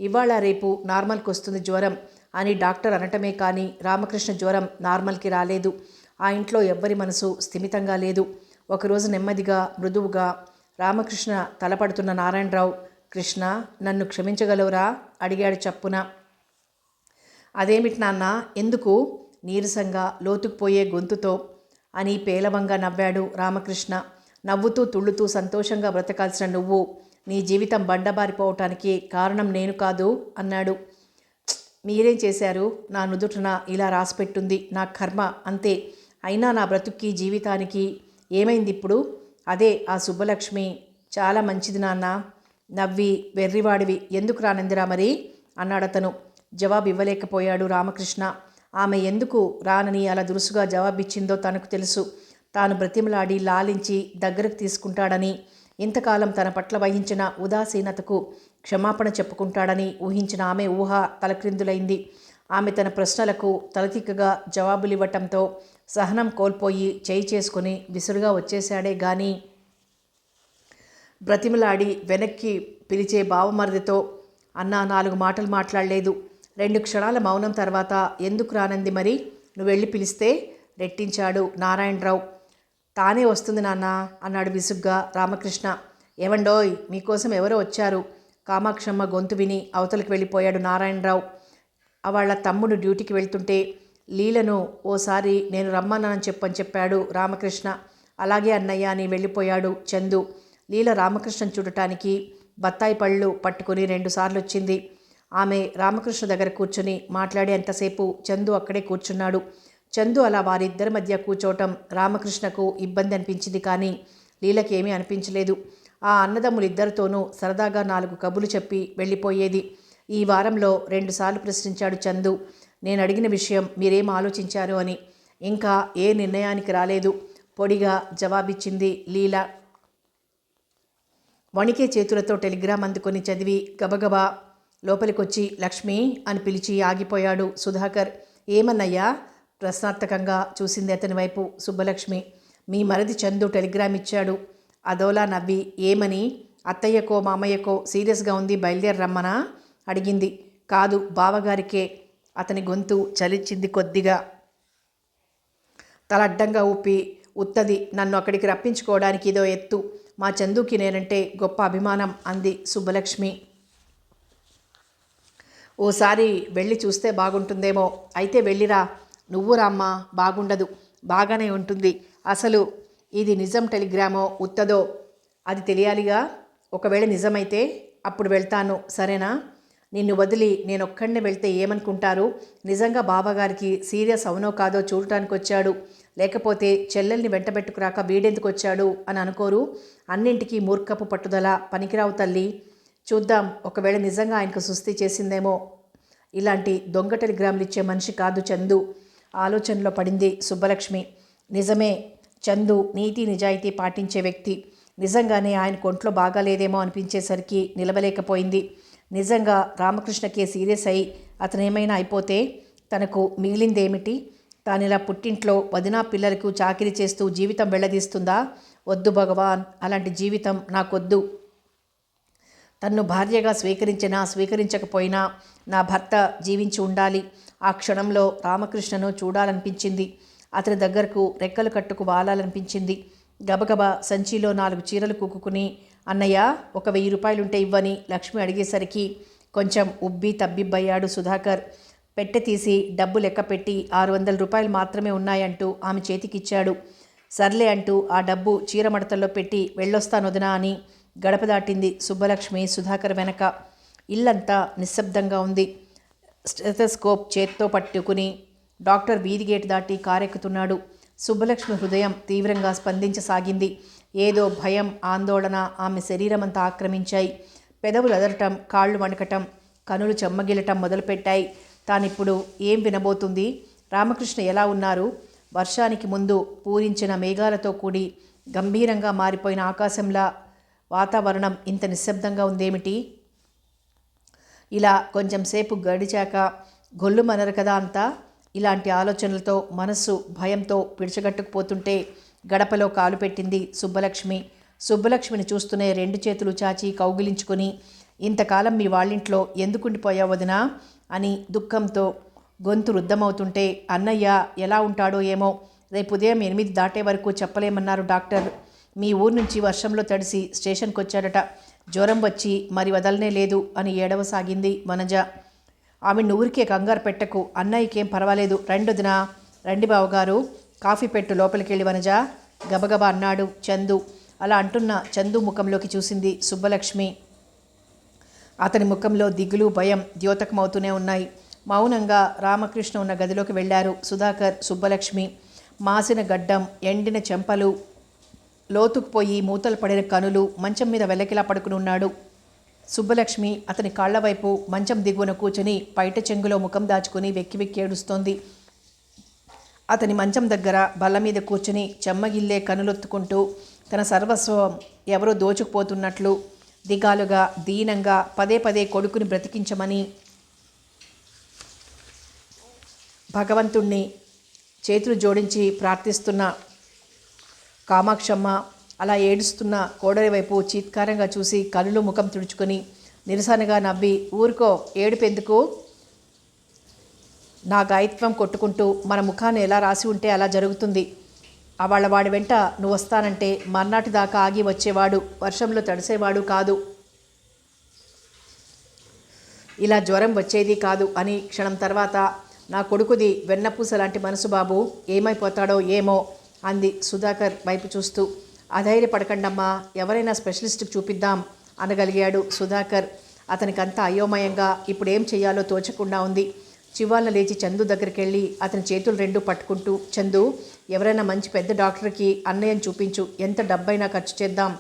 ఇవాళ రేపు నార్మల్కి వస్తుంది జ్వరం అని డాక్టర్ అనటమే కానీ రామకృష్ణ జ్వరం నార్మల్కి రాలేదు. ఆ ఇంట్లో ఎవ్వరి మనసు స్థిమితంగా లేదు. ఒకరోజు నెమ్మదిగా మృదువుగా రామకృష్ణ తలపడుతున్న నారాయణరావు, కృష్ణ నన్ను క్షమించగలవురా అడిగాడు చప్పున. అదేమిటి నాన్న, ఎందుకు? నీరసంగా లోతుకుపోయే గొంతుతో అని పేలవంగా నవ్వాడు రామకృష్ణ. నవ్వుతూ తుళ్ళుతూ సంతోషంగా బ్రతకాల్సిన నువ్వు నీ జీవితం బండబారిపోవటానికి కారణం నేను కాదు అన్నాడు. మీరేం చేశారు? నా నుదుటన ఇలా రాసిపెట్టుంది నా కర్మ, అంతే. అయినా నా బ్రతుక్కి జీవితానికి ఏమైంది ఇప్పుడు? అదే ఆ సుబ్బలక్ష్మి చాలా మంచిది నాన్న. నవ్వి, వెర్రివాడివి, ఎందుకు రానందిరా మరి అన్నాడతను. జవాబు ఇవ్వలేకపోయాడు రామకృష్ణ. ఆమె ఎందుకు రానని అలా దురుసుగా జవాబిచ్చిందో తనకు తెలుసు. తాను బ్రతిమలాడి లాలించి దగ్గరకు తీసుకుంటాడని, ఇంతకాలం తన పట్ల వహించిన ఉదాసీనతకు క్షమాపణ చెప్పుకుంటాడని ఊహించిన ఆమె ఊహ తలక్రిందులైంది. ఆమె తన ప్రశ్నలకు తలతిక్కగా జవాబులివ్వటంతో సహనం కోల్పోయి చేయి చేసుకుని విసురుగా వచ్చేశాడే గాని బ్రతిమలాడి వెనక్కి పిలిచే బావమరిదితో అన్న 4 మాటలు మాట్లాడలేదు. 2 క్షణాల మౌనం తర్వాత ఎందుకు రానంది మరి? నువ్వు వెళ్ళి పిలిస్తే రెట్టించాడు నారాయణరావు. తానే వస్తుంది నాన్న అన్నాడు విసుగ్గా రామకృష్ణ. ఏవండోయ్, మీకోసం ఎవరో వచ్చారు. కామాక్షమ్మ గొంతు విని అవతలికి వెళ్ళిపోయాడు నారాయణరావు. వాళ్ళ తమ్ముడు డ్యూటీకి వెళ్తుంటే లీలను ఓసారి నేను రమ్మన్నానని చెప్పాడు రామకృష్ణ. అలాగే అన్నయ్య అని వెళ్ళిపోయాడు చందు. లీల రామకృష్ణను చూడటానికి బత్తాయి పళ్ళు పట్టుకుని 2 సార్లు వచ్చింది. ఆమె రామకృష్ణ దగ్గర కూర్చుని మాట్లాడేంతసేపు చందు అక్కడే కూర్చున్నాడు. చందు అలా వారిద్దరి మధ్య కూర్చోవటం రామకృష్ణకు ఇబ్బంది అనిపించింది, కానీ లీలకేమీ అనిపించలేదు. ఆ అన్నదమ్ములిద్దరితోనూ సరదాగా 4 కబుర్లు చెప్పి వెళ్ళిపోయేది. ఈ వారంలో 2 సార్లు ప్రశ్నించాడు చందు. నేను అడిగిన విషయం మీరేం ఆలోచించారు అని. ఇంకా ఏ నిర్ణయానికి రాలేదు పొడిగా జవాబిచ్చింది లీల. వణికే చేతులతో టెలిగ్రామ్ అందుకొని చదివి గబగబా లోపలికొచ్చి లక్ష్మి అని పిలిచి ఆగిపోయాడు సుధాకర్. ఏమన్నయ్యా? ప్రశ్నార్థకంగా చూసింది అతని వైపు సుబ్బలక్ష్మి. మీ మరిది చందు టెలిగ్రామ్ ఇచ్చాడు. అదోలా నవ్వి, ఏమని? అత్తయ్యకో మామయ్యకో సీరియస్గా ఉంది, బయలుదేరి రమ్మనా అడిగింది. కాదు, బావగారికే. అతని గొంతు చలించింది కొద్దిగా. తల అడ్డంగా ఊపి, ఉత్తది, నన్ను అక్కడికి రప్పించుకోవడానికి ఇదో ఎత్తు. మా చందుకి నేనంటే గొప్ప అభిమానం అంది సుబ్బలక్ష్మి. ఓసారి వెళ్ళి చూస్తే బాగుంటుందేమో. అయితే వెళ్ళిరా. నువ్వు రామ్మా, బాగుండదు. బాగానే ఉంటుంది. అసలు ఇది నిజం టెలిగ్రామో ఉత్తదో అది తెలియాలిగా. ఒకవేళ నిజమైతే అప్పుడు వెళ్తాను, సరేనా? నిన్ను వదిలి నేనొక్కడినే వెళ్తే ఏమనుకుంటారు? నిజంగా బావగారికి సీరియస్ అవునో కాదో చూడటానికి వచ్చాడు. లేకపోతే చెల్లెల్ని వెంటబెట్టుకురాక వీడెందుకు వచ్చాడు అని అనుకోరు? అన్నింటికీ మూర్ఖపు పట్టుదల పనికిరావు తల్లి. చూద్దాం, ఒకవేళ నిజంగా ఆయనకు సుస్థి చేసిందేమో. ఇలాంటి దొంగ టెలిగ్రాములు ఇచ్చే మనిషి కాదు చందు. ఆలోచనలో పడింది సుబ్బలక్ష్మి. నిజమే, చందు నీతి నిజాయితీ పాటించే వ్యక్తి. నిజంగానే ఆయన కొంట్లో బాగాలేదేమో అనిపించేసరికి నిలవలేకపోయింది. నిజంగా రామకృష్ణకే సీరియస్ అయి అతనేమైనా అయిపోతే తనకు మిగిలిందేమిటి? తానిలా పుట్టింట్లో వదినా పిల్లలకు చాకిరీ చేస్తూ జీవితం వెళ్ళదీస్తుందా? వద్దు భగవాన్, అలాంటి జీవితం నాకొద్దు. తన్ను భార్యగా స్వీకరించినా స్వీకరించకపోయినా నా భర్త జీవించి ఉండాలి. ఆ క్షణంలో రామకృష్ణను చూడాలనిపించింది. అతని దగ్గరకు రెక్కలు కట్టుకు వాలాలనిపించింది. గబగబా సంచిలో 4 చీరలు కుక్కుని, అన్నయ్య, ఒక 1000 రూపాయలుంటే ఇవ్వని లక్ష్మి అడిగేసరికి కొంచెం ఉబ్బి తబ్బిబ్బయ్యాడు సుధాకర్. పెట్టె తీసి డబ్బు లెక్క పెట్టి 600 రూపాయలు మాత్రమే ఉన్నాయంటూ ఆమె చేతికిచ్చాడు. సర్లే అంటూ ఆ డబ్బు చీర మడతల్లో పెట్టి వెళ్ళొస్తానొదినా అని గడప దాటింది సుబ్బలక్ష్మి సుధాకర్ వెనక. ఇల్లంతా నిశ్శబ్దంగా ఉంది. స్టెథోస్కోప్ చేత్తో పట్టుకుని డాక్టర్ వీధి గేటు దాటి కారెక్కుతున్నాడు. సుబ్బలక్ష్మి హృదయం తీవ్రంగా స్పందించసాగింది. ఏదో భయం, ఆందోళన ఆమె శరీరమంతా ఆక్రమించాయి. పెదవులు అదరటం, కాళ్ళు వణకటం, కనులు చెమ్మగిలటం మొదలుపెట్టాయి. తానిప్పుడు ఏం వినబోతుంది? రామకృష్ణ ఎలా ఉన్నారు? వర్షానికి ముందు పూరించిన మేఘాలతో కూడి గంభీరంగా మారిపోయిన ఆకాశంలా వాతావరణం ఇంత నిశ్శబ్దంగా ఉందేమిటి? ఇలా కొంచెం సేపు గడిచాక గొల్లుమనరు కదా అంతా. ఇలాంటి ఆలోచనలతో మనస్సు భయంతో పిడిచగట్టుకుపోతుంటే గడపలో కాలు పెట్టింది సుబ్బలక్ష్మి. సుబ్బలక్ష్మిని చూస్తూనే 2 చేతులు చాచి కౌగిలించుకొని, ఇంతకాలం మీ వాళ్ళింట్లో ఎందుకుండిపోయావు వదినా అని దుఃఖంతో గొంతు రుద్దమవుతుంటే, అన్నయ్య ఎలా ఉంటాడో ఏమో, రేపు ఉదయం 8 దాటే వరకు చెప్పలేమన్నారు డాక్టర్. మీ ఊరు నుంచి వర్షంలో తడిసి స్టేషన్కి వచ్చాడట. జ్వరం వచ్చి మరి వదలనే లేదు అని ఏడవసాగింది వనజ. ఆమె ఊరికే కంగారు పెట్టకు, అన్నయ్యకేం పర్వాలేదు, రెండొదినా, రండి బావగారు, కాఫీ పెట్టు, లోపలికి వెళ్ళి వనజ గబగబా అన్నాడు చందు. అలా అంటున్న చందు ముఖంలోకి చూసింది సుబ్బలక్ష్మి. అతని ముఖంలో దిగులు భయం ద్యోతకమవుతూనే ఉన్నాయి. మౌనంగా రామకృష్ణ ఉన్న గదిలోకి వెళ్ళారు సుధాకర్, సుబ్బలక్ష్మి. మాసిన గడ్డం, ఎండిన చెంపలు, లోతుకుపోయి మూతలు పడిన కనులు, మంచం మీద వెల్లకిలా పడుకుని ఉన్నాడు. సుబ్బలక్ష్మి అతని కాళ్ల వైపు మంచం దిగువన కూర్చొని పైట చెంగులో ముఖం దాచుకుని వెక్కి వెక్కి ఏడుస్తోంది. అతని మంచం దగ్గర బల్ల మీద కూర్చుని చెమ్మగిల్లే కనులొత్తుకుంటూ తన సర్వస్వం ఎవరో దోచుకుపోతున్నట్లు దిగాలుగా దీనంగా పదే పదే కొడుకుని బ్రతికించమని భగవంతుణ్ణి చేతులు జోడించి ప్రార్థిస్తున్న కామాక్షమ్మ అలా ఏడుస్తున్న కోడలి వైపు చీత్కారంగా చూసి కనులు ముఖం తుడుచుకొని నిరసనగా నవ్వి, ఊరుకో, ఏడుపెందుకు, నా గాయత్వం కొట్టుకుంటూ మన ముఖాన్ని ఎలా రాసి ఉంటే అలా జరుగుతుంది. వాళ్ళ వాడి వెంట నువ్వు వస్తానంటే మర్నాటి దాకా ఆగి వచ్చేవాడు, వర్షంలో తడిసేవాడు కాదు, ఇలా జ్వరం వచ్చేది కాదు అని క్షణం తర్వాత, నా కొడుకుది వెన్నపూస లాంటి మనసు బాబు, ఏమైపోతాడో ఏమో అంది సుధాకర్ వైపు చూస్తూ. అధైర్యపడకండమ్మా, ఎవరైనా స్పెషలిస్ట్కి చూపిద్దాం అనగలిగాడు సుధాకర్. అతనికంతా అయోమయంగా ఇప్పుడేం చెయ్యాలో తోచకుండా ఉంది. చివాళ్ళ లేచి చందు దగ్గరికి వెళ్ళి అతని చేతులు 2 పట్టుకుంటూ, చందు, ఎవరైనా మంచి పెద్ద డాక్టర్కి అన్నయ్యని చూపించు, ఎంత డబ్బైనా ఖర్చు చేద్దాం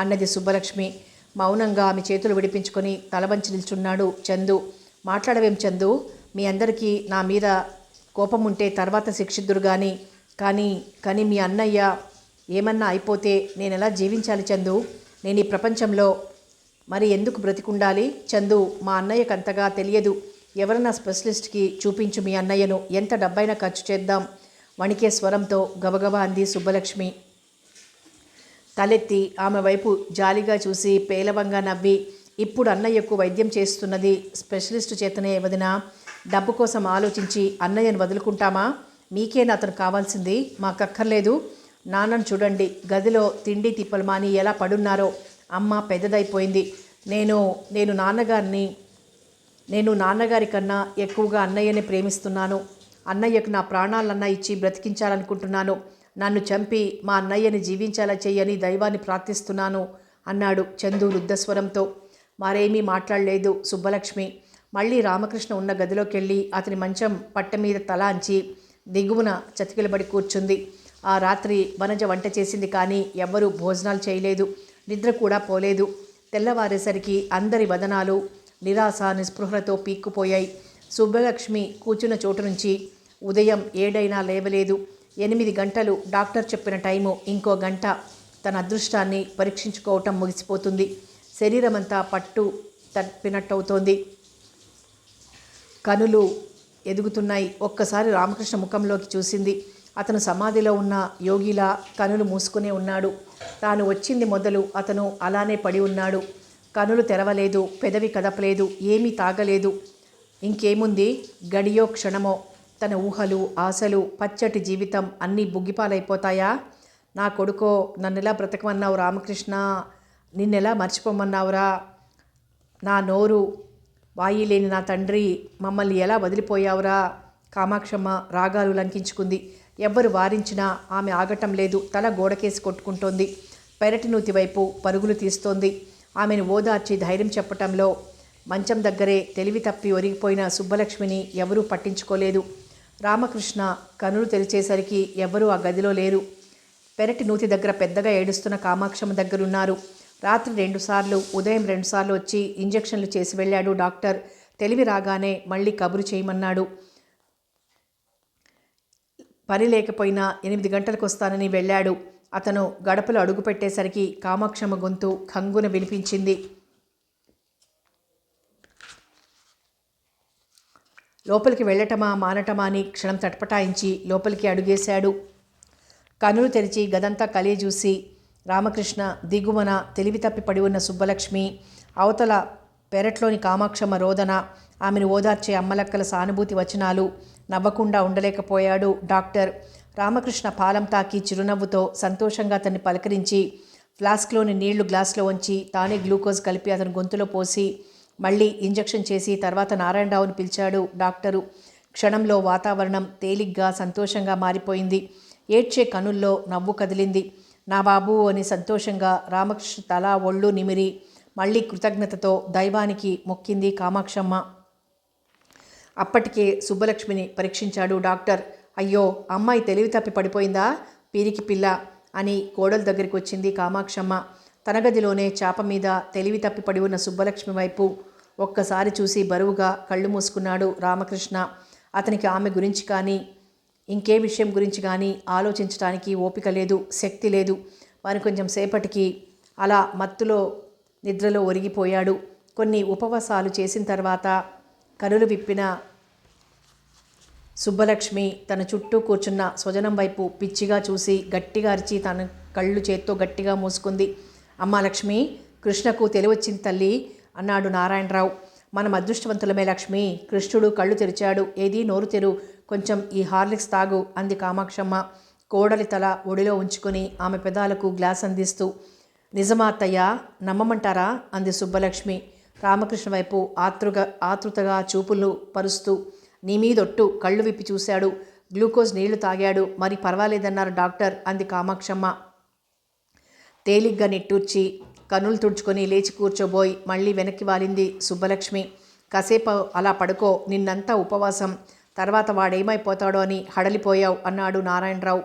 అన్నది సుబ్బలక్ష్మి. మౌనంగా ఆమె చేతులు విడిపించుకొని తలవంచి నిల్చున్నాడు చందు. మాట్లాడవేం చందు, మీ అందరికీ నా మీద కోపం ఉంటే తర్వాత శిక్షిద్దురు కానీ మీ అన్నయ్య ఏమన్నా అయిపోతే నేను ఎలా జీవించాలి చందు? నేను ఈ ప్రపంచంలో మరి ఎందుకు బ్రతికుండాలి చందు? మా అన్నయ్యకు అంతగా తెలియదు. ఎవరన్నా స్పెషలిస్ట్కి చూపించు మీ అన్నయ్యను, ఎంత డబ్బైనా ఖర్చు చేద్దాం వణికే స్వరంతో గబగబా అంది సుబ్బలక్ష్మి. తలెత్తి ఆమె వైపు జాలిగా చూసి పేలవంగా నవ్వి, ఇప్పుడు అన్నయ్యకు వైద్యం చేస్తున్నది స్పెషలిస్టు చేతనే వదినా. డబ్బు కోసం ఆలోచించి అన్నయ్యను వదులుకుంటామా? మీకేనా అతను కావాల్సింది, మాకక్కర్లేదు. నాన్నను చూడండి, గదిలో తిండి తిప్పలు మాని ఎలా పడున్నారో. అమ్మ పెద్దదైపోయింది. నేను నాన్నగారి కన్నా ఎక్కువగా అన్నయ్యని ప్రేమిస్తున్నాను. అన్నయ్యకు నా ప్రాణాలన్నా ఇచ్చి బ్రతికించాలనుకుంటున్నాను. నన్ను చంపి మా అన్నయ్యని జీవించాలా చెయ్యని దైవాన్ని ప్రార్థిస్తున్నాను అన్నాడు చందు రుద్ధస్వరంతో. మరేమీ మాట్లాడలేదు సుబ్బలక్ష్మి. మళ్ళీ రామకృష్ణ ఉన్న గదిలోకి వెళ్ళి అతని మంచం పట్టె మీద తల అంచి దిగువన చతికిలబడి కూర్చుంది. ఆ రాత్రి వనజ వంట చేసింది కానీ ఎవ్వరూ భోజనాలు చేయలేదు, నిద్ర కూడా పోలేదు. తెల్లవారేసరికి అందరి వదనాలు నిరాశ నిస్పృహలతో పీక్కుపోయాయి. సుబ్బలక్ష్మి కూర్చున్న చోటు నుంచి ఉదయం 7 అయినా లేవలేదు. 8 గంటలు డాక్టర్ చెప్పిన టైము, ఇంకో గంట తన అదృష్టాన్ని పరీక్షించుకోవటం ముగిసిపోతుంది. శరీరమంతా పట్టు తప్పినట్టవుతోంది. కనులు ఎదుగుతున్నాయి. ఒక్కసారి రామకృష్ణ ముఖంలోకి చూసింది. అతను సమాధిలో ఉన్న యోగిలా కనులు మూసుకునే ఉన్నాడు. తాను వచ్చింది మొదలు అతను అలానే పడి ఉన్నాడు. కనులు తెరవలేదు, పెదవి కదపలేదు, ఏమీ తాగలేదు. ఇంకేముంది, గడియో క్షణమో తన ఊహలు ఆశలు పచ్చటి జీవితం అన్నీ బుగ్గిపాలైపోతాయా? నా కొడుకో, నన్నెలా బ్రతకమన్నావు రామకృష్ణ, నిన్నెలా మర్చిపోమన్నావురా? నా నోరు వాయి లేని నా తండ్రి, మమ్మల్ని ఎలా వదిలిపోయావురా? కామాక్షమ్మ రాగాలు లంకించుకుంది. ఎవ్వరు వారించినా ఆమె ఆగటం లేదు. తల గోడకేసి కొట్టుకుంటోంది. పెరటి నూతి వైపు పరుగులు తీస్తోంది. ఆమెను ఓదార్చి ధైర్యం చెప్పటంలో మంచం దగ్గరే తెలివి తప్పి ఒరిగిపోయిన సుబ్బలక్ష్మిని ఎవరూ పట్టించుకోలేదు. రామకృష్ణ కనులు తెరిచేసరికి ఎవరూ ఆ గదిలో లేరు. పెరటి నూతి దగ్గర పెద్దగా ఏడుస్తున్న కామాక్షమ్మ దగ్గరున్నారు. రాత్రి 2 సార్లు, ఉదయం 2 సార్లు వచ్చి ఇంజెక్షన్లు చేసి వెళ్ళాడు డాక్టర్. తెలివి రాగానే మళ్ళీ కబురు చేయమన్నాడు. పని లేకపోయినా 8 గంటలకు వస్తానని వెళ్ళాడు. అతను గడపలో అడుగుపెట్టేసరికి కామాక్షమ్మ గొంతు ఖంగున వినిపించింది. లోపలికి వెళ్ళటమా మానటమా అని క్షణం తటపటాయించి లోపలికి అడుగేశాడు. కనులు తెరిచి గదంతా కలియజూసి రామకృష్ణ, దిగువన తెలివి తప్పి పడి ఉన్న సుబ్బలక్ష్మి, అవతల పెరట్లోని కామాక్షమ్మ రోదన, ఆమెను ఓదార్చే అమ్మలక్కల సానుభూతి వచనాలు. నవ్వకుండా ఉండలేకపోయాడు డాక్టర్. రామకృష్ణ పాలం తాకి చిరునవ్వుతో సంతోషంగా అతన్ని పలకరించి ఫ్లాస్క్లోని నీళ్లు గ్లాసులో ఉంచి తానే గ్లూకోజ్ కలిపి అతని గొంతులో పోసి మళ్ళీ ఇంజెక్షన్ చేసి తర్వాత నారాయణరావుని పిలిచాడు డాక్టరు. క్షణంలో వాతావరణం తేలిగ్గా సంతోషంగా మారిపోయింది. ఏడ్చే కనుల్లో నవ్వు కదిలింది. నా బాబు అని సంతోషంగా రామకృష్ణ తల ఒళ్ళు నిమిరి మళ్ళీ కృతజ్ఞతతో దైవానికి మొక్కింది కామాక్షమ్మ. అప్పటికే సుబ్బలక్ష్మిని పరీక్షించాడు డాక్టర్. అయ్యో, అమ్మాయి తెలివి తప్పి పడిపోయిందా, పీరికి పిల్ల అని కోడల దగ్గరికి వచ్చింది కామాక్షమ్మ. తన గదిలోనే చాప మీద తెలివి తప్పి పడి ఉన్న సుబ్బలక్ష్మి వైపు ఒక్కసారి చూసి బరువుగా కళ్ళు మూసుకున్నాడు రామకృష్ణ. అతనికి ఆమె గురించి కానీ ఇంకే విషయం గురించి కానీ ఆలోచించడానికి ఓపిక లేదు, శక్తి లేదు. మరి కొంచెం సేపటికి అలా మత్తులో నిద్రలో ఒరిగిపోయాడు. కొన్ని ఉపవాసాలు చేసిన తర్వాత కనులు విప్పిన సుబ్బలక్ష్మి తన చుట్టూ కూర్చున్న స్వజనం వైపు పిచ్చిగా చూసి గట్టిగా అరిచి తన కళ్ళు చేత్తో గట్టిగా మూసుకుంది. అమ్మా లక్ష్మి, కృష్ణకు తెలివొచ్చింది తల్లి అన్నాడు నారాయణరావు. మనం అదృష్టవంతులమే లక్ష్మి, కృష్ణుడు కళ్ళు తెరిచాడు. ఏది నోరు తెరు, కొంచెం ఈ హార్లిక్స్ తాగు అంది కామాక్షమ్మ కోడలి తల ఒడిలో ఉంచుకొని ఆమె పెదాలకు గ్లాస్ అందిస్తూ. నిజమా అత్తయ్య, నమ్మమంటారా అంది సుబ్బలక్ష్మి రామకృష్ణ వైపు ఆతృతగా చూపులు పరుస్తూ. నీ మీదొట్టు కళ్ళు విప్పి చూశాడు. గ్లూకోజ్ నీళ్లు తాగాడు, మరి పర్వాలేదన్నారు డాక్టర్ అంది కామాక్షమ్మ. తేలిగ్గా నిట్టూర్చి కనులు తుడుచుకొని లేచి కూర్చోబోయి మళ్ళీ వెనక్కి వాలింది సుబ్బలక్ష్మి. కాసేపు అలా పడుకో, నిన్నంతా ఉపవాసం, తర్వాత వాడేమైపోతాడో అని హడలిపోయావు అన్నాడు నారాయణరావు.